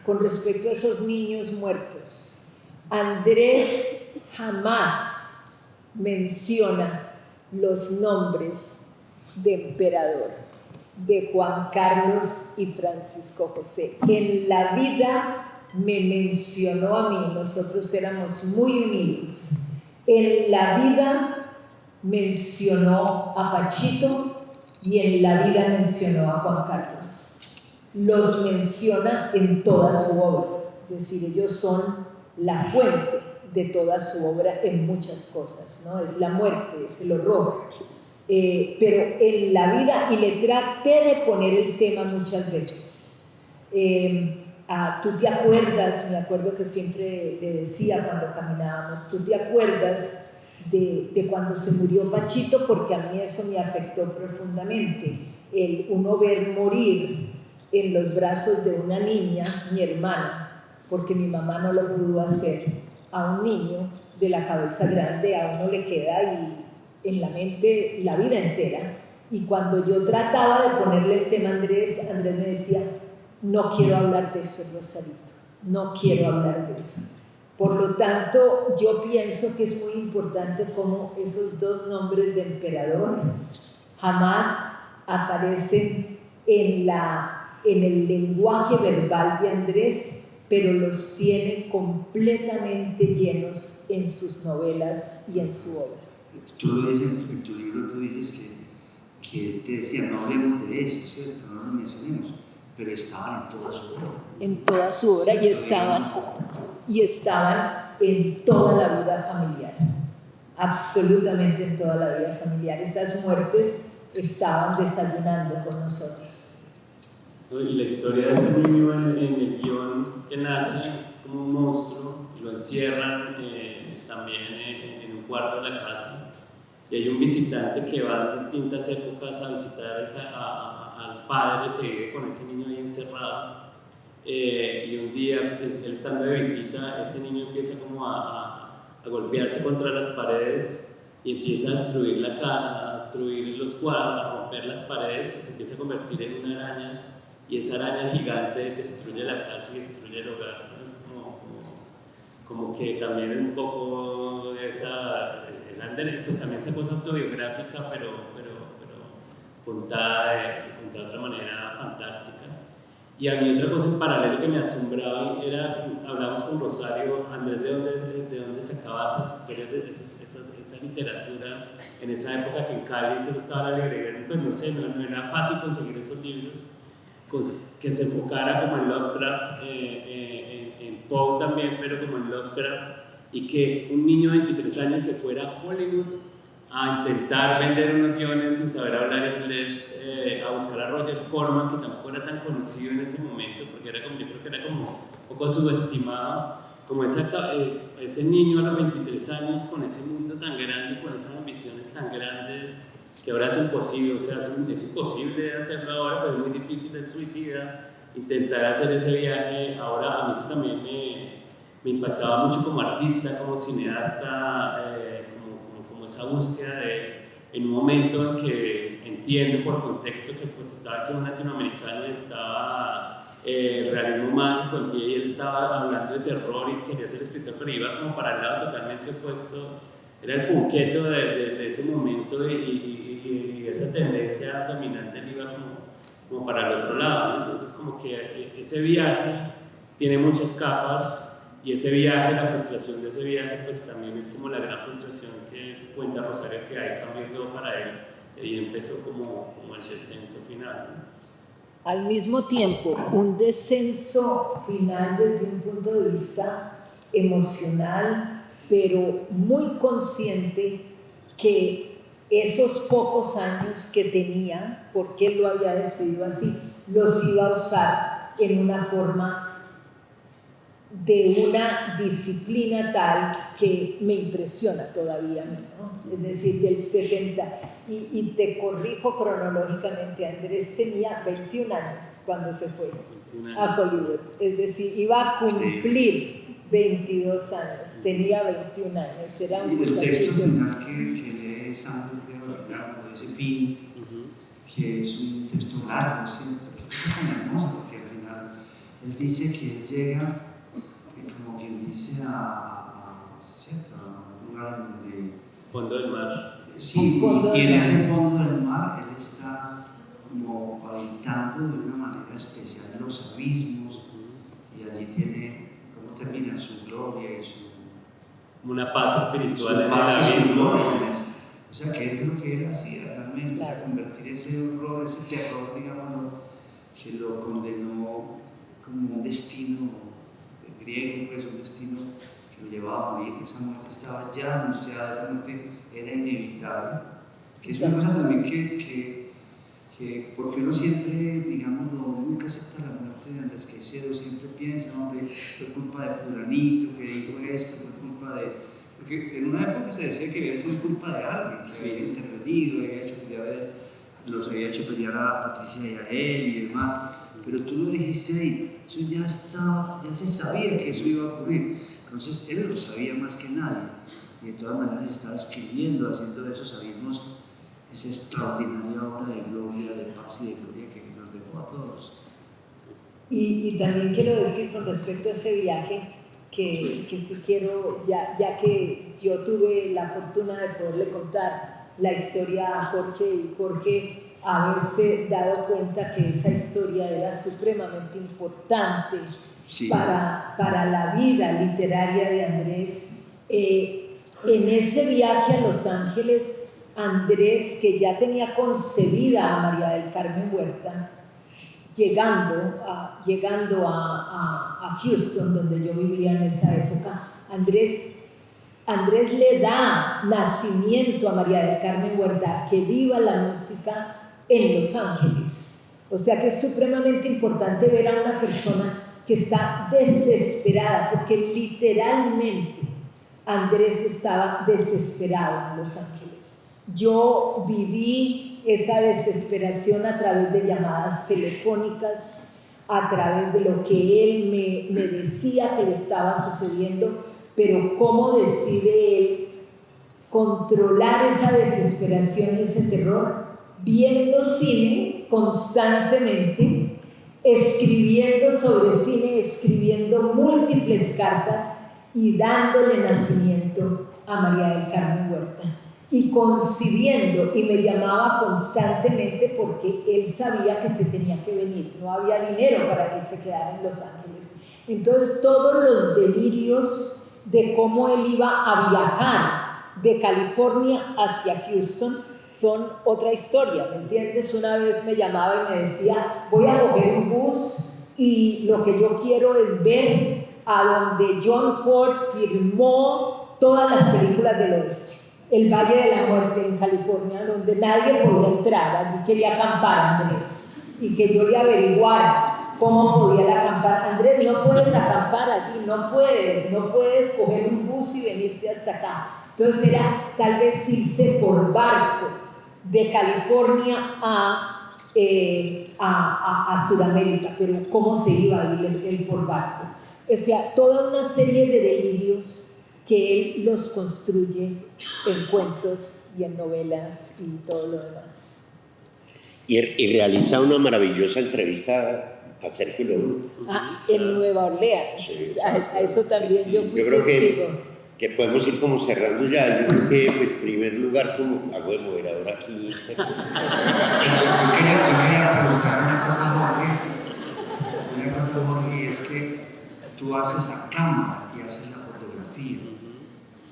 con respecto a esos niños muertos. Andrés jamás menciona los nombres de emperador, de Juan Carlos y Francisco José. En la vida me mencionó a mí, nosotros éramos muy unidos. En la vida mencionó a Pachito y en la vida mencionó a Juan Carlos. Los menciona en toda su obra, es decir, ellos son la fuente de toda su obra en muchas cosas, ¿no? Es la muerte, es el horror. Pero en la vida, y le traté de poner el tema muchas veces. ¿Tú te acuerdas? Me acuerdo que siempre le decía cuando caminábamos, ¿tú te acuerdas de cuando se murió Pachito? Porque a mí eso me afectó profundamente, el uno ver morir en los brazos de una niña, mi hermana, porque mi mamá no lo pudo hacer, a un niño de la cabeza grande, a uno le queda en la mente la vida entera. Y cuando yo trataba de ponerle el tema a Andrés, Andrés me decía, no quiero hablar de eso, Rosarito, no quiero hablar de eso. Por lo tanto, yo pienso que es muy importante cómo esos dos nombres de emperador jamás aparecen en el lenguaje verbal de Andrés, pero los tiene completamente llenos en sus novelas y en su obra. Tú lo dices en tu libro, tú dices que él te decía, no hablemos de eso, ¿cierto? No lo mencionemos, pero estaban en toda su obra. En toda su obra, y estaban en toda la vida familiar, absolutamente en toda la vida familiar. Esas muertes estaban desayunando con nosotros. Y la historia de ese niño en el guión que nace es como un monstruo y lo encierran también en un cuarto de la casa. Y hay un visitante que va en distintas épocas a visitar al padre que vive con ese niño ahí encerrado. Y un día, él estando de visita, ese niño empieza como a golpearse contra las paredes y empieza a destruir la cara, a destruir los cuadros, a romper las paredes y se empieza a convertir en una araña. Y esa araña gigante destruye la casa y destruye el hogar. ¿No? Es como que también es un poco pues también esa cosa autobiográfica, pero contada de otra manera fantástica. Y a mí otra cosa en paralelo que me asombraba era, hablamos con Rosario, Andrés, de dónde sacaba esas historias, esa literatura en esa época que en Cali solo estaba la librería, pues no sé, no era fácil conseguir esos libros, que se enfocara como en Lovecraft, en Poe también, pero como en Lovecraft, y que un niño de 23 años se fuera a Hollywood a intentar vender unos guiones sin saber hablar inglés, a buscar a Roger Corman, que tampoco era tan conocido en ese momento, porque yo creo que era como un poco subestimado, como ese niño a los 23 años con ese mundo tan grande, con esas ambiciones tan grandes, que ahora es imposible, o sea, es imposible hacerlo ahora, pero es muy difícil, es suicida, intentar hacer ese viaje. Ahora a mí eso también me impactaba mucho como artista, como cineasta, como esa búsqueda en un momento en que entiendo por contexto que pues estaba aquí un latinoamericano y estaba realismo mágico en pie y él estaba hablando de terror y quería ser escritor, pero iba como para el lado totalmente opuesto. Era el punqueto de ese momento y esa tendencia dominante él iba como para el otro lado, ¿no? Entonces como que ese viaje tiene muchas capas y ese viaje, la frustración de ese viaje pues también es como la gran frustración que cuenta Rosario, que ahí cambió todo para él y empezó como el descenso final, ¿no? Al mismo tiempo, un descenso final desde un punto de vista emocional, pero muy consciente que esos pocos años que tenía, porque él lo había decidido así, los iba a usar en una forma de una disciplina tal que me impresiona todavía a mí, ¿no? Es decir, del 70, y te corrijo cronológicamente, Andrés tenía 21 años cuando se fue a Hollywood, es decir, iba a cumplir 22 años, tenía 21 años, era un muchachito. Y el texto final que lee Sandro, cuando dice fin, que es un texto largo, ¿cierto? Que es tan hermoso, porque al final él dice que él llega, como quien dice, ¿cierto? A un lugar donde... Fondo del mar. Sí, y en ese fondo del mar él está como habitando de una manera especial los abismos, y allí tiene, ¿cómo termina? Su gloria y su... Una paz espiritual su en paz el y su abismo. gloria. O sea, que es lo que él hacía realmente, Claro. convertir ese horror, ese terror, digámoslo, que lo condenó como un destino griego, pues un destino que lo llevaba a morir. Esa muerte estaba ya anunciada, esa muerte era inevitable. Que es una cosa también que porque uno siempre, digamos, nunca acepta la muerte de Andrés Caicedo, siempre piensa, hombre, fue culpa de fulanito que dijo esto, fue culpa de... Porque en una época se decía que había sido culpa de alguien, que había intervenido, los había hecho pelear a Patricia y a él y demás, pero tú lo dijiste ahí, eso ya se sabía que eso iba a ocurrir, entonces él lo sabía más que nadie, y de todas maneras estaba escribiendo, haciendo de esos abismos esa extraordinaria obra de gloria, de paz y de gloria que nos dejó a todos. Y también quiero decir con respecto a ese viaje, que sí quiero, ya que yo tuve la fortuna de poderle contar la historia a Jorge, y Jorge haberse dado cuenta que esa historia era supremamente importante Sí. para la vida literaria de Andrés. En ese viaje a Los Ángeles, Andrés, que ya tenía concebida a María del Carmen Huerta, llegando a Houston, donde yo vivía en esa época, Andrés le da nacimiento a María del Carmen Huerta, que viva la música en Los Ángeles. O sea que es supremamente importante ver a una persona que está desesperada, porque literalmente Andrés estaba desesperado en Los Ángeles. Yo viví esa desesperación a través de llamadas telefónicas, a través de lo que él me decía que le estaba sucediendo, pero cómo decide él controlar esa desesperación y ese terror, viendo cine constantemente, escribiendo sobre cine, escribiendo múltiples cartas y dándole nacimiento a María del Carmen Huerta, y concibiendo, y me llamaba constantemente porque él sabía que se tenía que venir, no había dinero para que él se quedara en Los Ángeles. Entonces todos los delirios de cómo él iba a viajar de California hacia Houston son otra historia, ¿me entiendes? Una vez me llamaba y me decía, voy a coger un bus y lo que yo quiero es ver a donde John Ford firmó todas las películas del oeste, el Valle de la Muerte en California, donde nadie podía entrar. Allí quería acampar Andrés, y que yo le averiguara cómo podía acampar. Andrés, no puedes acampar allí, no puedes coger un bus y venirte hasta acá. Entonces era tal vez irse por barco de California a Sudamérica, pero ¿cómo se iba a ir él por barco? O sea, toda una serie de delirios que él los construye en cuentos y en novelas y todo lo demás. Y realiza una maravillosa entrevista a Sergio León. En Nueva Orleans. Sí, a eso también yo fui creo testigo. Que podemos ir como cerrando ya. Yo creo que, pues, primer lugar, como hago de moderador aquí. Yo quería preguntar una cosa, Jorge, y es que tú haces la cámara y haces la fotografía.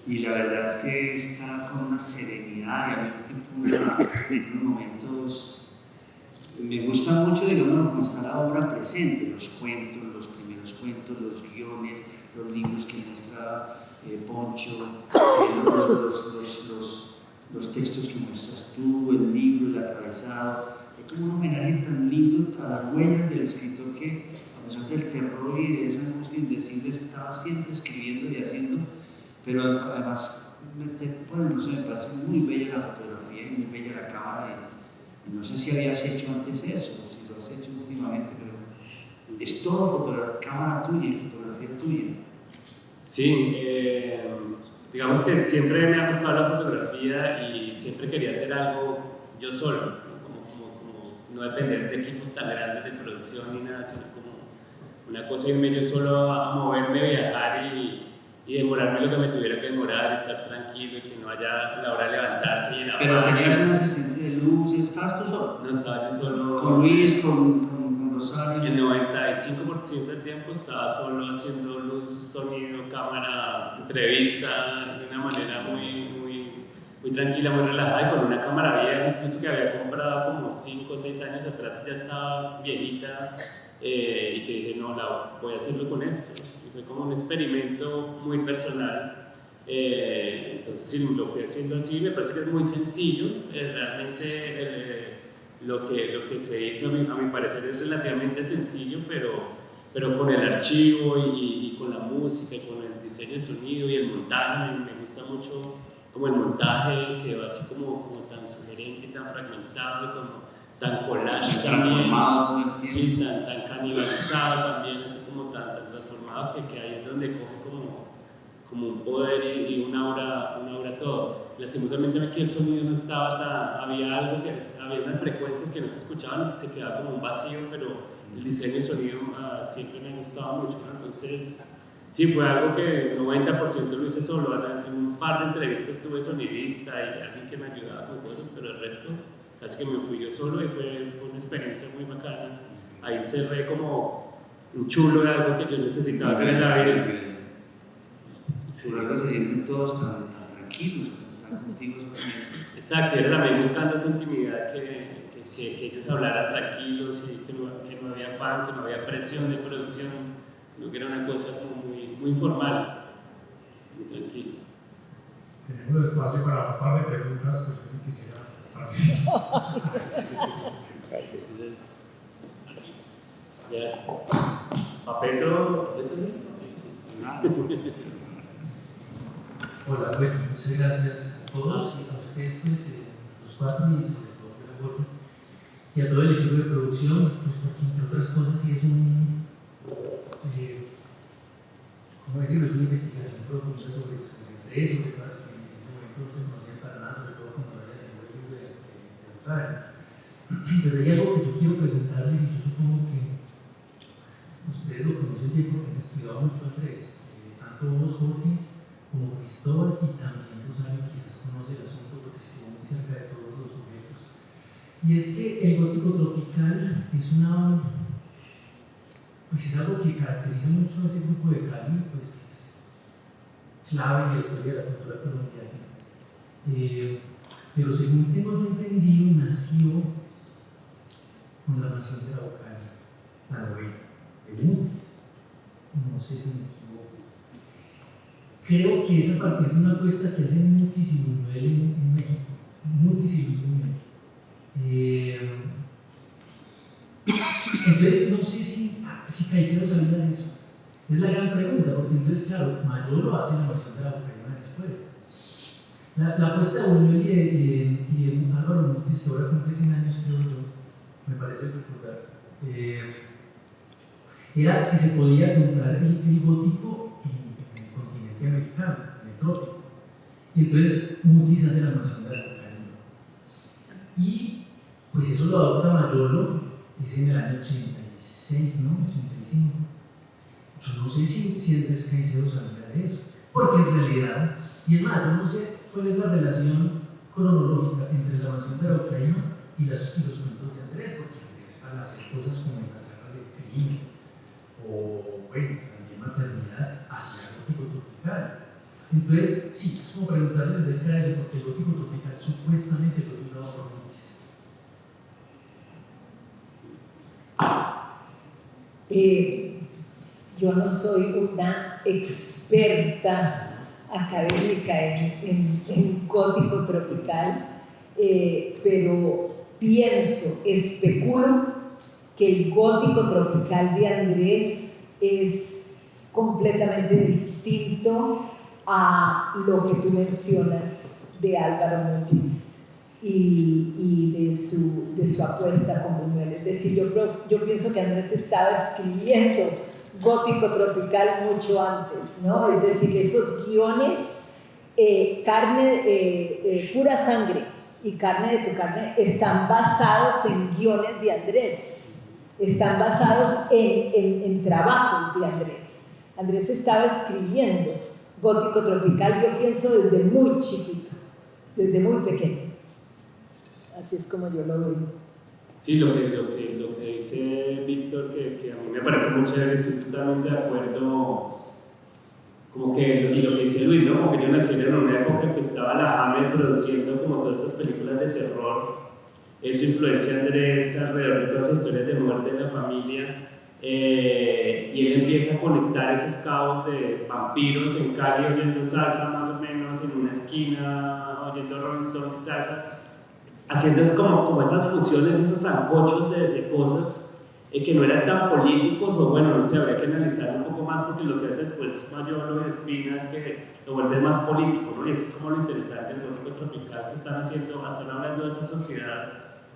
Y la verdad es que está con una serenidad, y a mí en unos momentos me gusta mucho, digamos, cómo está la obra presente, los cuentos, los primeros cuentos, los guiones, los libros que muestra Poncho, los textos que muestras tú, el libro, el atravesado. Es como un homenaje tan lindo a las huellas del escritor que, a pesar del terror y de esa angustia indecible, estaba siempre escribiendo y haciendo. Pero además, bueno, no sé, me parece muy bella la fotografía y muy bella la cámara. Y no sé si habías hecho antes eso, o si lo has hecho últimamente, pero es todo cámara tuya y fotografía tuya. Sí, digamos que siempre me ha gustado la fotografía y siempre quería hacer algo yo solo, ¿no? Como no depender de equipos tan grandes de producción ni nada, sino como una cosa, irme yo solo a moverme, viajar y demorarme lo que me tuviera que demorar, estar tranquilo y que no haya la hora de levantarse y en la Pero tenías un asistente de luz, ¿estabas tú solo? No, estaba yo solo. Con Luis, con Rosario. El 95% del tiempo estaba solo haciendo luz, sonido, cámara, entrevista, de una manera muy tranquila, muy relajada, y con una cámara vieja, incluso que había comprado como 5 o 6 años atrás, que ya estaba viejita, y que dije, no, voy a hacerlo con esto. Fue como un experimento muy personal, entonces sí, lo fui haciendo así. Me parece que es muy sencillo, realmente lo que se hizo a mi parecer es relativamente sencillo, pero con el archivo y con la música, y con el diseño de sonido y el montaje. Me gusta mucho como el montaje, que va así como tan sugerente y tan fragmentado, tan collage Tan también, transformado todo el tiempo. sí, tan canibalizado también, así como tan transformado que ahí es donde coge como un poder y un aura todo. Lastimosamente aquí el sonido no estaba tan, había unas frecuencias que no se escuchaban y que se quedaba como un vacío, pero el diseño de sonido siempre me gustaba mucho, ¿no? Entonces, sí, fue algo que el 90% lo hice solo. En un par de entrevistas tuve sonidista y alguien que me ayudaba con cosas, pero el resto casi que me fui yo solo y fue una experiencia muy bacana. Ahí cerré como un chulo de algo que yo necesitaba hacer en la vida. Sí. Por algo se sienten todos tan tranquilos cuando están contigo. Exacto, era también buscando esa intimidad que ellos hablaran tranquilos y que no había afán, que no había presión de producción, sino que era una cosa como muy informal, muy tranquilo. Tenemos espacio para un par de preguntas que yo quisiera participar. Ya. ¿Papeto? Hola, bueno, muchas gracias a todos y a ustedes, pues, los cuatro y sobre todo a Jorge y a todo el equipo de producción, pues porque entre otras cosas sí es ¿cómo decirlo? Es una investigación profunda sobre Andrés, sobre cosas que en ese momento no se conocían para nada, sobre todo cuando había sido el libro de Rosario. Pero hay algo que yo quiero preguntarles y yo supongo que ustedes lo conocen bien porque han estudiado mucho Andrés, tanto vos, Jorge, como Cristóbal, y también Rosario quizás conoce el asunto porque estuvo muy cerca de todos los sujetos. Y es que el gótico tropical es es algo que caracteriza mucho a ese grupo de Cali, pues es clave en la historia de la cultura colombiana. Pero según tengo yo entendido, nació con la Mansión de la Bocaina, la novela de Mutis. No sé si me equivoco. Creo que es a partir de una apuesta que hacen Mutis y Buñuel en México. Mutis y Luis Buñuel. Entonces, no sé si Caicedo sabía de eso. Es la gran pregunta, porque entonces, claro, Mayor lo hace en la versión de la Bocaina después. La apuesta de Buñuel y de Álvaro Mutis, que ahora cumple 100 años, creo yo, me parece recordar, era si se podía contar el gótico en el continente americano, en el trópico. Y entonces Mutis hace la Mansión de la Bocaina. Y pues eso lo adopta Mayolo, es en el año 86, ¿no? 85. Yo no sé si Andrés Caicedo sabía de eso, porque en realidad, y es más, yo no sé cuál es la relación cronológica entre la Mansión de la Bocaina y los cuentos de Andrés, porque Andrés al hacer cosas como en las garras del crimen, o bueno, también maternidad, hacia el gótico tropical. Entonces, sí, es como preguntarles acerca de eso, porque el gótico tropical supuestamente fue fundado por Mutis. Yo no soy una experta académica en gótico tropical, pero especulo que el gótico tropical de Andrés es completamente distinto a lo que tú mencionas de Álvaro Mutis y de su apuesta con Buñuel. Es decir, yo pienso que Andrés estaba escribiendo gótico tropical mucho antes, ¿no? Es decir, esos guiones, pura sangre y carne de tu carne, están basados en guiones de Andrés, están basados en trabajos de Andrés. Andrés estaba escribiendo gótico tropical, yo pienso, desde muy chiquito, desde muy pequeño. Así es como yo lo veo. Sí, lo que dice Víctor, que a mí me parece muy chévere, estoy totalmente de acuerdo, como que, y lo que dice Luis, ¿no? Como que yo nací en una época en que estaba la Hammer produciendo como todas estas películas de terror, eso influencia a Andrés alrededor de todas las historias de muerte en la familia, y él empieza a conectar esos cabos de vampiros en Cali oyendo salsa más o menos, en una esquina oyendo Rolling Stones y salsa, haciendo como esas fusiones, esos sancochos de cosas que no eran tan políticos, o bueno, no sé, habría que analizar un poco más, porque lo que hace después Mayolo y Espina es que lo vuelve más político, ¿no? Y eso es como lo interesante del gótico tropical que están haciendo, están hablando de esa sociedad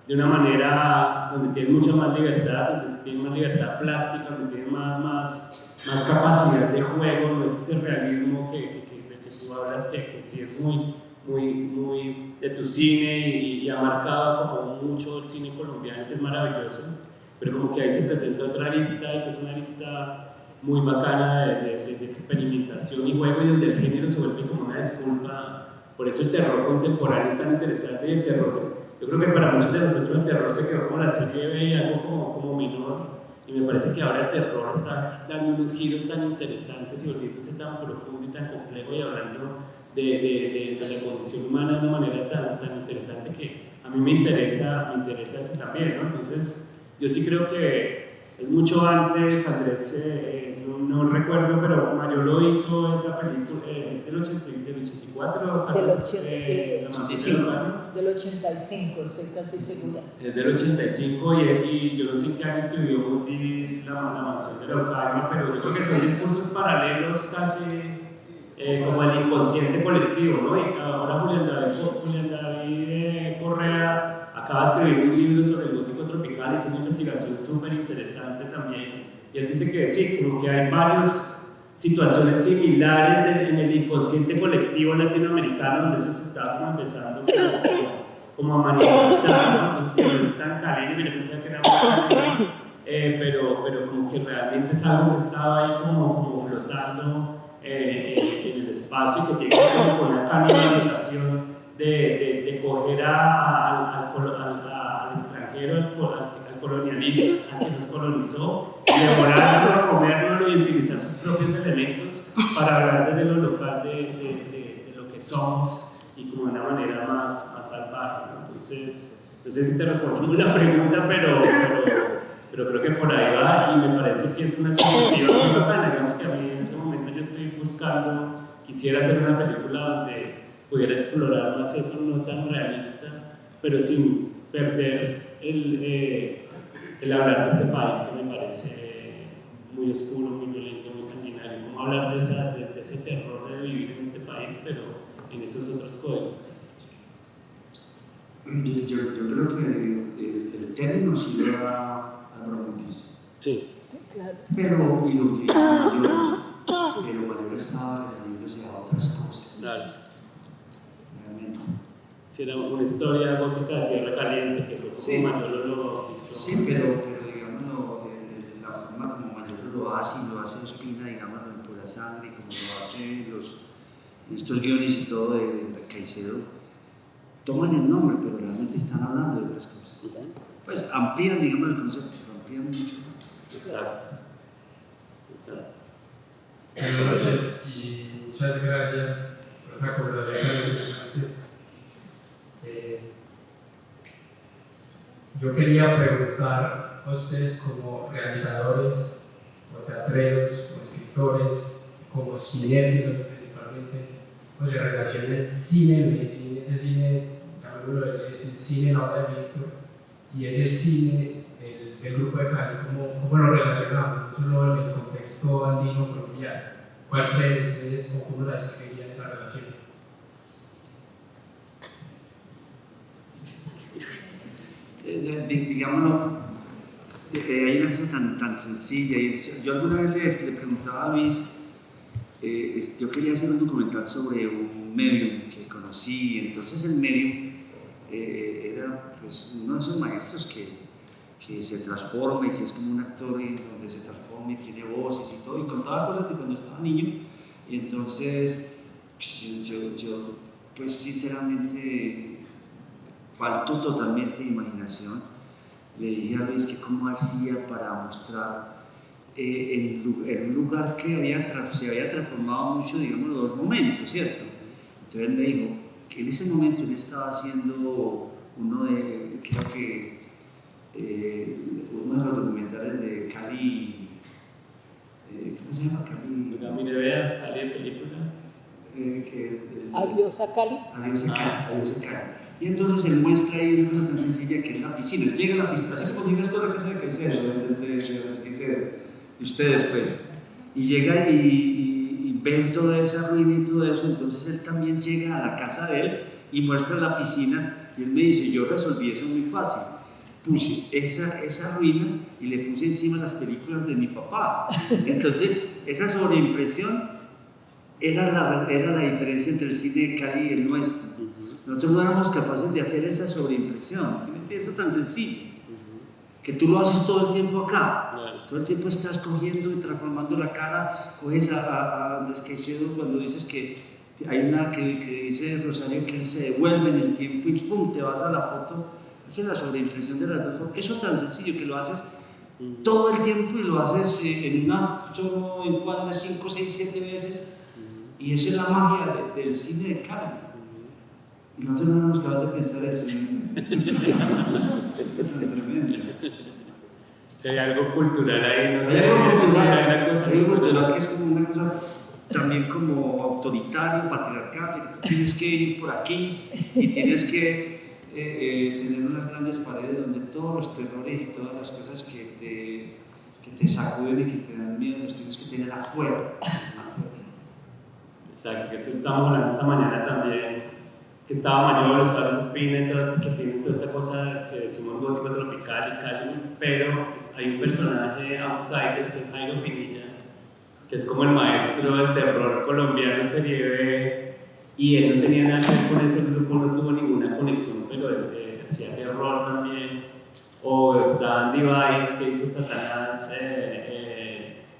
de una manera donde tienen mucha más libertad, donde tienen más libertad plástica, donde tienen más capacidad de juego, no es ese realismo del que tú hablas, que sí es muy de tu cine y ha marcado como mucho el cine colombiano, que es maravilloso, pero como que ahí se presenta otra arista y que es una arista muy bacana de experimentación y juego, y donde el género se vuelve como una disculpa. Por eso el terror contemporáneo es tan interesante, y el terror, yo creo que para muchos de nosotros el terror se quedó como la serie B y algo como menor, y me parece que ahora el terror está dando unos giros tan interesantes y volviéndose tan profundo y tan complejo, y hablando de la condición humana de una manera tan interesante, que a mí me interesa eso también, ¿no? Entonces yo sí creo que es mucho antes. Andrés, no recuerdo, pero Mayolo hizo esa película, es del 84, del 85, estoy casi segura. Es del 85, y yo no sé en qué año escribió Mutis La mansión de la Ocaña, pero yo creo que son discursos paralelos casi como el inconsciente colectivo, ¿no? Y ahora Julián David Correa acaba de escribir un libro sobre el gótico tropical, es una investigación súper interesante también, y él dice que sí, como que hay varias situaciones similares en el inconsciente colectivo latinoamericano, donde eso se está como empezando como a manifestar, ¿no? Entonces que no es tan caliente, yo pensaba que era muy caliente, pero como que realmente es algo que estaba ahí como flotando en el espacio, que tiene que ver con una canibalización de coger al extranjero, al colonialista, al que nos colonizó, y devorarlo, comerlo y utilizar sus propios elementos para hablar desde lo local de lo que somos, y como de una manera más salvaje, ¿no? Entonces, no sé si te respondo la pregunta, pero creo que por ahí va, y me parece que es una perspectiva muy bacana. Digamos que a mí en este momento yo estoy buscando, quisiera hacer una película donde pudiera explorar más eso, no tan realista, pero sin perder el hablar de este país, que me parece muy oscuro, muy violento, muy sanguinario. Cómo hablar de ese terror de vivir en este país, pero en esos otros códigos. Yo creo que el término sí lo da Álvaro Mutis. Sí. Sí, claro. Pero, y lo utiliza pero Mayor estaba refiriéndose a otras cosas. Claro. Realmente. Sí, era una historia gótica de tierra caliente, que fue como Mayolo lo hizo. Sí, pero digamos, la forma como Mayolo lo hace, y lo hace Ospina, digamos, en Pura Sangre, como lo hace en estos guiones y todo de Caicedo, toman el nombre, pero realmente están hablando de otras cosas. Pues amplían, digamos, el concepto, lo amplían mucho. Exacto. Buenas noches y muchas gracias por esa conversación tan interesante. Yo quería preguntar a ustedes, como realizadores, como teatreros, como escritores, como cinéfilos principalmente, pues se relaciona el cine en Medellín, ese cine, llamémoslo el cine en la obra de Víctor, y ese cine del grupo de Cali, ¿cómo lo relacionamos? No solo en el contexto andino colombiano. ¿Cuál creen ustedes o cómo la describirían esa relación? Digámoslo, hay una cosa tan sencilla. Yo alguna vez le preguntaba a Luis, yo quería hacer un documental sobre un medium que conocí. Entonces el medium era pues, uno de esos maestros que se transforma y que es como un actor donde se transforma y tiene voces y todo, y contaba cosas de cuando estaba niño. Y entonces yo pues sinceramente faltó totalmente de imaginación. Le dije a Luis que cómo hacía para mostrar en un lugar que se había transformado mucho, digamos, los dos momentos, ¿cierto? Entonces él me dijo que en ese momento él estaba haciendo uno de, creo que uno de los documentales de Cali, ¿cómo se llama? Mire, vea, Cali de película. Adiós a Cali. Adiós a Cali. Y entonces él muestra ahí una cosa tan sencilla que es la piscina. Él llega a la piscina, así como llega esto a la casa de Caicedo, de ustedes pues. Y llega y ven toda esa ruina y todo eso. Entonces él también llega a la casa de él y muestra la piscina. Y él me dice, yo resolví eso muy fácil. puse esa ruina y le puse encima las películas de mi papá. Entonces, esa sobreimpresión era la diferencia entre el cine de Cali y el nuestro. Nosotros no éramos capaces de hacer esa sobreimpresión, ¿sí? Eso tan sencillo, que tú lo haces todo el tiempo acá. Todo el tiempo estás cogiendo y transformando la cara, coges a Andrés Caicedo cuando dices que hay una que dice Rosario que él se devuelve en el tiempo y pum, te vas a la foto, haces la sobreimpresión de las dos fotos. Eso tan sencillo que lo haces todo el tiempo y lo haces en una, solo encuadres 5, 6, 7 veces. Y esa es la magia del cine de Cali. Y nosotros no nos acabamos de pensar eso. Eso es tremendo. Hay algo cultural ahí, no sé. Hay algo Cosa cultural que es como una cosa también como autoritario, patriarcal, que tú tienes que ir por aquí y tienes que tener unas grandes paredes donde todos los terrores y todas las cosas que te sacuden y que te dan miedo los tienes que tener afuera. Exacto, que eso estamos hablando esta mañana también, que estaba Mayor, estaba Luis Espina, que tiene toda esta cosa que decimos gótico tropical y Cali, pero hay un personaje outsider que es Jairo Pinilla, que es como el maestro del terror colombiano serie B, y él no tenía nada que ver con ese grupo, no tuvo ninguna conexión, pero hacía terror también. O está Andy Weiss, que hizo Satanás,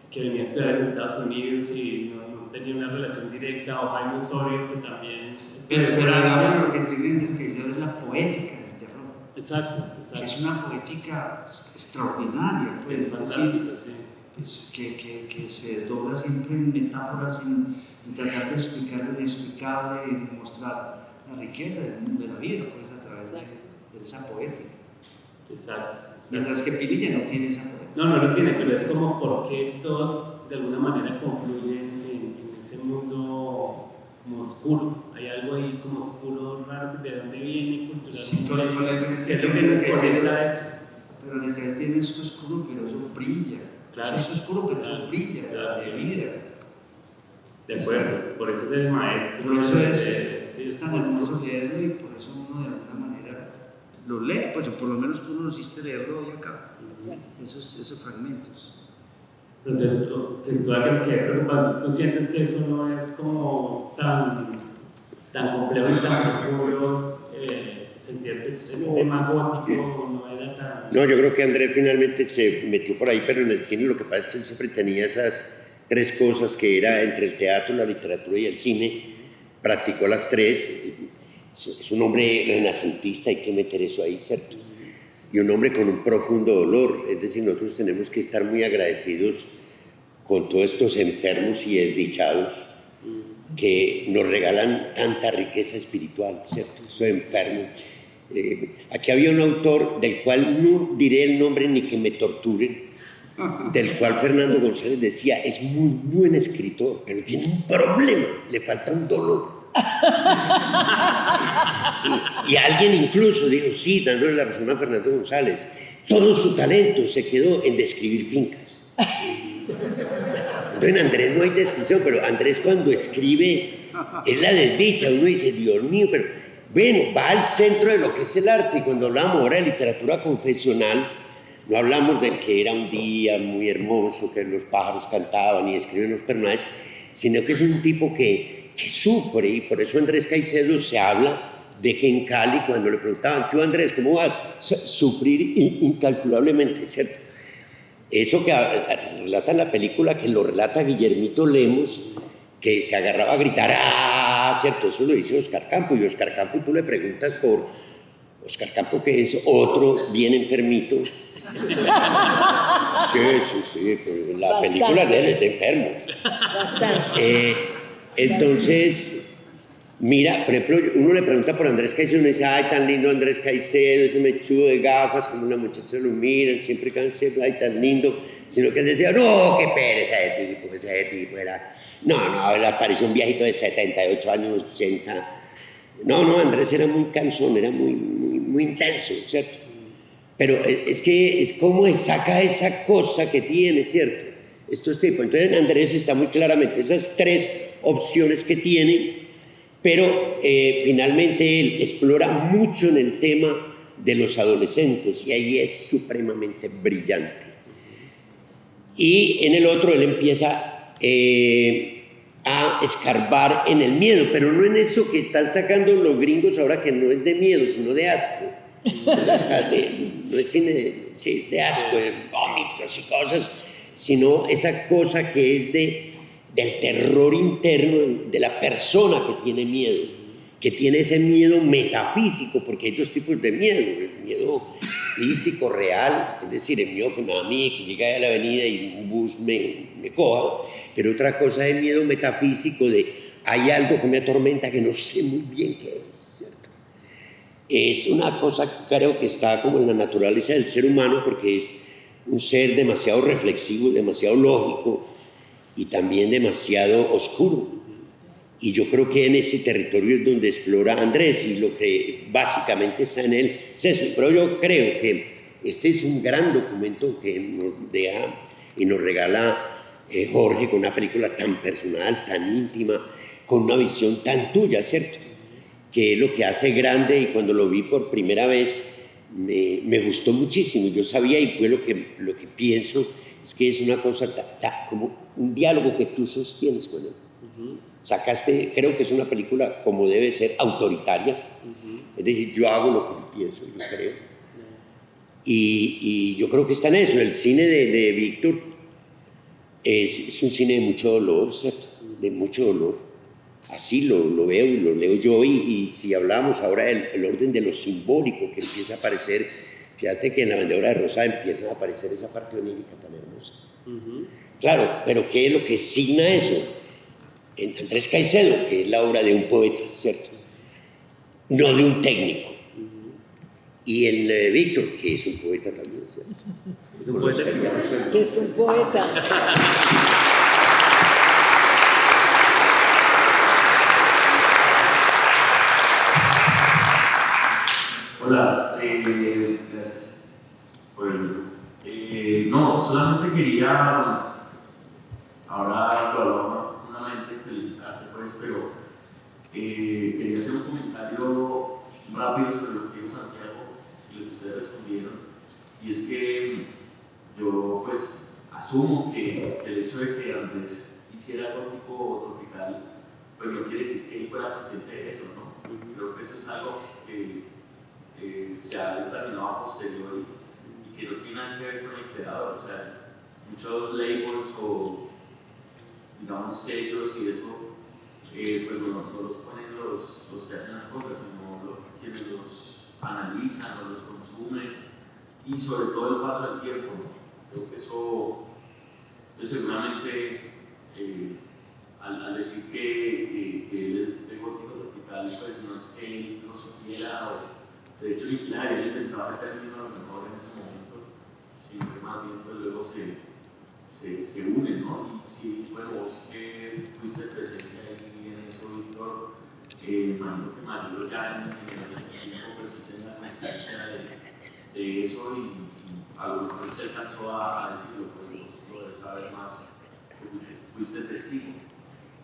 que venía a estudiar en Estados Unidos y no tenía una relación directa, o Jaime Osorio, que también pero ahora lo que tienen es que es la poética del terror. Exacto. Que es una poética extraordinaria, pues, es fantástico, sí. Que se desdobla siempre en metáforas, en tratar de explicar lo inexplicable, en mostrar la riqueza del mundo de la vida, pues, a través de esa poética. Exacto. Mientras que Pinilla no tiene esa poética. No lo tiene, pero es como porque todos de alguna manera confluyen en ese mundo como oscuro. Hay algo ahí como oscuro, raro, de dónde viene culturalmente. Sí, con la diferencia que nos conecta eso. Pero en el tiene eso oscuro, pero eso brilla. Claro. Eso es oscuro, pero eso brilla, de vida. De acuerdo, por eso es el maestro. Por eso es tan hermoso leerlo y por eso uno de alguna manera lo lee, pues o por lo menos tú nos hiciste leerlo hoy acá, esos fragmentos. Entonces, que esto que preocupante, ¿tú sientes que eso no es como tan complejo y tan profundo? ¿Sentías que ese tema gótico no era tan...? No, yo creo que Andrés finalmente se metió por ahí, pero en el cine lo que pasa es que él siempre tenía esas tres cosas que era entre el teatro, la literatura y el cine. Practicó las tres. Es un hombre renacentista, hay que meter eso ahí, ¿cierto? Y un hombre con un profundo dolor. Es decir, nosotros tenemos que estar muy agradecidos con todos estos enfermos y desdichados que nos regalan tanta riqueza espiritual, ¿cierto? Esos enfermos. Aquí había un autor del cual no diré el nombre ni que me torturen, del cual Fernando González decía, es muy buen escritor, pero tiene un problema, le falta un dolor. Sí. Y alguien incluso dijo, sí, dándole la razón a Fernando González, todo su talento se quedó en describir fincas. Entonces en Andrés no hay descripción, pero Andrés cuando escribe es la desdicha, uno dice, Dios mío, pero bueno, va al centro de lo que es el arte. Y cuando hablamos ahora de literatura confesional, no hablamos de que era un día muy hermoso, que los pájaros cantaban y escriben los personajes, sino que es un tipo que sufre, y por eso Andrés Caicedo se habla de que en Cali, cuando le preguntaban, ¿qué Andrés, cómo vas? Sufrir incalculablemente, ¿cierto? Eso que relata en la película, que lo relata Guillermito Lemos, que se agarraba a gritar, ¡ah! ¿Cierto? Eso lo dice Oscar Campo, y Oscar Campo, tú le preguntas por Oscar Campo, que es otro bien enfermito. Sí, pues la película de él es de enfermos. Bastante. Entonces, mira, por ejemplo, uno le pregunta por Andrés Caicedo, uno dice, ay, tan lindo Andrés Caicedo, ese mechudo de gafas, como una muchacha lo miran, siempre canse, ay, tan lindo, sino que él decía, no, qué pereza ese tipo era, no, él apareció un viejito de 78 años, 80, no, Andrés era muy cansón, era muy intenso, ¿cierto? Pero es que es como saca esa cosa que tiene, ¿cierto? Estos tipos. Entonces Andrés está muy claramente esas tres opciones que tiene, pero finalmente él explora mucho en el tema de los adolescentes, y ahí es supremamente brillante. Y en el otro él empieza a escarbar en el miedo, pero no en eso que están sacando los gringos ahora, que no es de miedo, sino de asco. No es cine de asco, de vómitos y cosas, sino esa cosa que es del terror interno de la persona que tiene miedo, que tiene ese miedo metafísico, porque hay dos tipos de miedo: el miedo físico, real, es decir, el miedo que me da a mí, que llega a la avenida y un bus me coja, pero otra cosa es miedo metafísico, de hay algo que me atormenta que no sé muy bien qué es, ¿cierto? Es una cosa, creo que está como en la naturaleza del ser humano, porque es un ser demasiado reflexivo, demasiado lógico y también demasiado oscuro. Y yo creo que en ese territorio es donde explora Andrés, y lo que básicamente está en él es eso. Pero yo creo que este es un gran documento que nos deja y nos regala Jorge, con una película tan personal, tan íntima, con una visión tan tuya, ¿cierto? Que es lo que hace grande, y cuando lo vi por primera vez me gustó muchísimo. Yo sabía, y fue lo que pienso, es que es una cosa como un diálogo que tú sostienes con él. Sacaste, creo que es una película como debe ser, autoritaria, es decir, yo hago lo que pienso, yo creo, y yo creo que está en eso. El cine de Víctor es un cine de mucho dolor, ¿cierto? De mucho dolor, así lo veo y lo leo yo, y si hablamos ahora el orden de lo simbólico que empieza a aparecer, fíjate que en La Vendedora de Rosa empieza a aparecer esa parte onírica tan hermosa. Claro, pero ¿qué es lo que signa eso? En Andrés Caicedo, que es la obra de un poeta, ¿cierto? No de un técnico. Y en Víctor, que es un poeta también, ¿cierto? Es un poeta que es un poeta. Hola, gracias por el libro. No, solamente quería, ahora lo hablamos profundamente, felicitarte pues, pero quería hacer un comentario rápido sobre lo que dijo Santiago y lo que ustedes respondieron, y es que yo pues asumo que el hecho de que Andrés hiciera algo tipo tropical, pues no quiere decir que él fuera consciente de eso, ¿no? Creo que eso es algo que se ha determinado a posteriori y que no tiene nada que ver con el creador. O sea, muchos labels o, digamos, sellos y eso, pues no los ponen los que hacen las cosas, sino quienes los analizan o los consumen, y sobre todo el paso del tiempo, ¿no? Creo que eso, pues seguramente, al decir que él es de gótico tropical, pues no es que él no supiera, o de hecho ni claro, él intentaba el término a lo mejor en ese momento, sino que más bien pues luego se unen, ¿no? Y sí, bueno, vos que fuiste presente ahí en eso, Víctor, imagino que Mario ya en el 85 pues sí tenga conciencia de eso, y a lo mejor se alcanzó a decirlo, pues lo de saber más, porque fuiste testigo.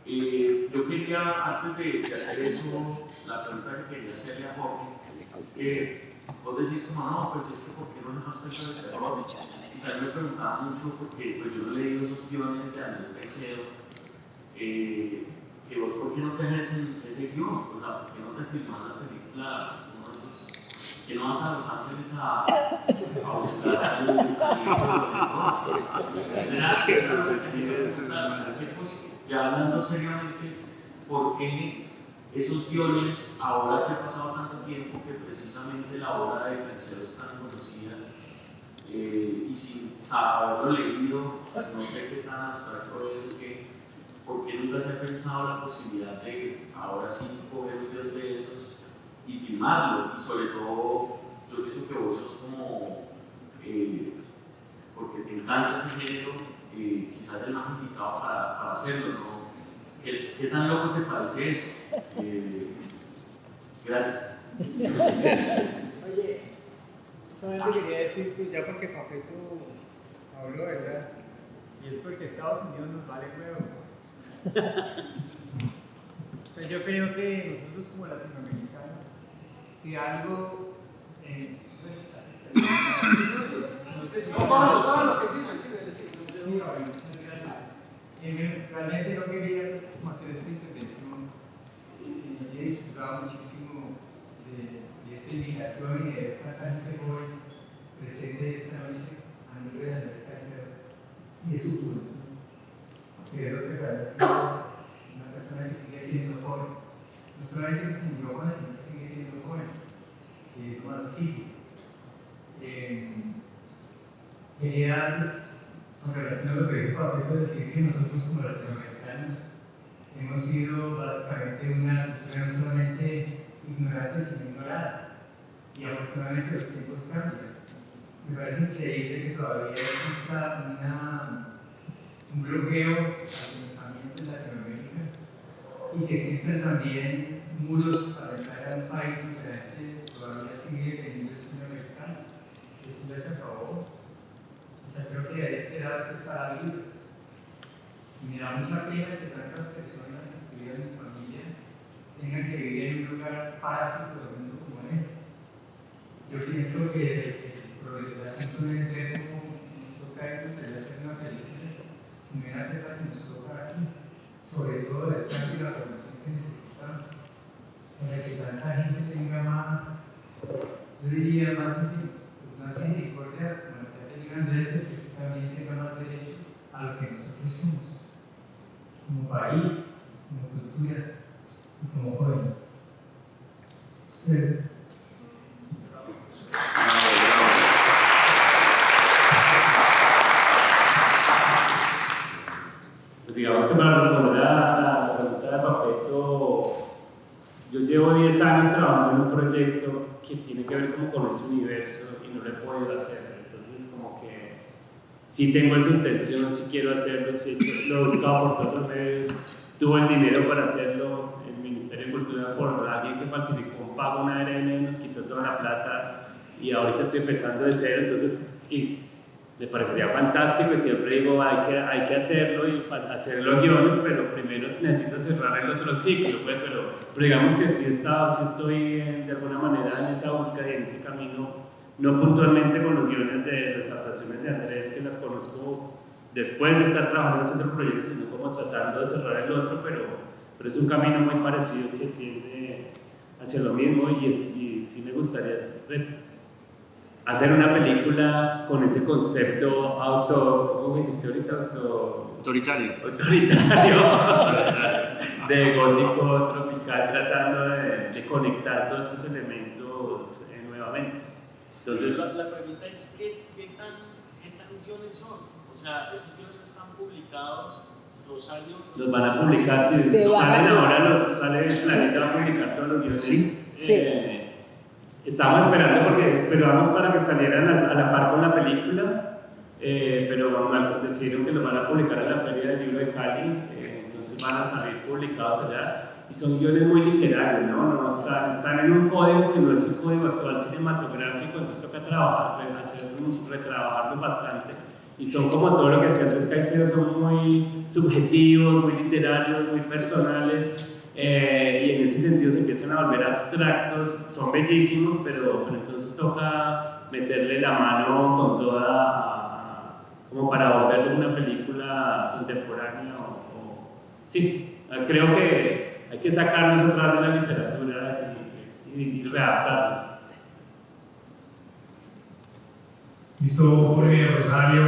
Yo quería, antes de hacer eso, la pregunta que quería hacerle a Jorge, es que vos decís como, no, pues es que ¿por qué no nos has cuenta del terror? Y también me preguntaba mucho, porque pues yo no he leído esos guiones de Andrés Caicedo, que vos ¿por qué no te haces ese guión? O sea, ¿por qué no te filmas la película, uno de esos, que no vas a Los Ángeles a buscar al ya hablando seriamente, ¿por qué esos guiones, ahora que ha pasado tanto tiempo, que precisamente la obra de Caicedo es tan conocida, y sin haberlo leído, no sé qué tan abstracto es, ¿por qué nunca se ha pensado la posibilidad de ahora sí coger un guión de esos y filmarlo? Y sobre todo, yo pienso que vos sos como, porque te encanta ese género, quizás el más indicado para hacerlo, ¿no? ¿Qué tan loco te parece eso? Gracias. Oye, solamente quería decir, pues ya porque Papeto habló, ¿verdad? Y es porque Estados Unidos nos vale huevo. Pues yo creo que nosotros como latinoamericanos, si algo Todo lo que sirve. Realmente no quería como hacer esta intervención. He disfrutado muchísimo de esta invitación y de ver tanta gente joven presente esta noche a nombre de Andrés Caicedo y de su juventud. Creo que realmente una persona que sigue siendo joven, no solamente que se murió joven, sino que sigue siendo joven, más difícil. Quería darles, con relación a lo que dijo Papeto, decir que nosotros como latinoamericanos hemos sido básicamente una cultura no solamente ignorante, sino ignorada. Y afortunadamente los tiempos cambian. Me parece increíble que todavía exista un bloqueo al pensamiento en Latinoamérica y que existan también muros para entrar a un país donde la gente todavía sigue teniendo el sueño americano. Eso ya se acabó. O sea, creo que a este lado es que está la vida. Y me da mucha pena que tantas personas, incluidas mi familia, tengan que vivir en un lugar parásito del mundo como este. Yo pienso que el asunto no es ver cómo nos toca sería hacer una película, sino era hacer la que nos toca aquí, sobre todo el cambio y la revolución que necesitamos, para que tanta gente tenga más, yo diría, más misericordia, como la que ha tenido Andrés, que también tenga más derecho a lo que nosotros somos, como país, como cultura y como jóvenes. Ustedes. Pues digamos que para responder a la pregunta de Papeto, yo llevo 10 años trabajando en un proyecto que tiene que ver como con este universo y no lo he podido hacer. Entonces, como que sí tengo esa intención, sí quiero hacerlo, sí lo he buscado por todos los medios, tuve el dinero para hacerlo. El Ministerio de Cultura, por alguien que falsificó un pago, una ARN, nos quitó toda la plata y ahorita estoy empezando de cero. Entonces, me parecería fantástico y siempre digo hay que hacerlo y hacer los guiones, pero primero necesito cerrar el otro ciclo, pues, pero digamos que sí estoy de alguna manera en esa búsqueda y en ese camino, no puntualmente con los guiones de las adaptaciones de Andrés, que las conozco después de estar trabajando en otro proyecto, sino como tratando de cerrar el otro, pero es un camino muy parecido que tiende hacia lo mismo y sí me gustaría hacer una película con ese concepto ¿cómo dijiste ahorita? Autoritario. De gótico tropical, tratando de conectar todos estos elementos nuevamente. Entonces, la pregunta es, ¿qué tan guiones son? O sea, esos guiones están publicados, los van a publicar, si salen ahora, sale el Planeta, va a publicar todos los guiones. Sí. Estábamos esperando porque esperábamos para que salieran a la par con la película, pero decidieron que los van a publicar en la Feria del Libro de Cali, entonces van a salir publicados allá. Y son guiones muy literarios, ¿no? Están en un código que no es el código actual cinematográfico, entonces toca retrabajarlo bastante. Y son como todo lo que decía Andrés Caicedo, son muy subjetivos, muy literarios, muy personales. Y en ese sentido se empiezan a volver abstractos, son bellísimos, pero entonces toca meterle la mano con toda, como para volverlo una película contemporánea sí, creo que hay que sacarnos otra vez de la literatura y readaptarlos. Listo, Jorge Rosario,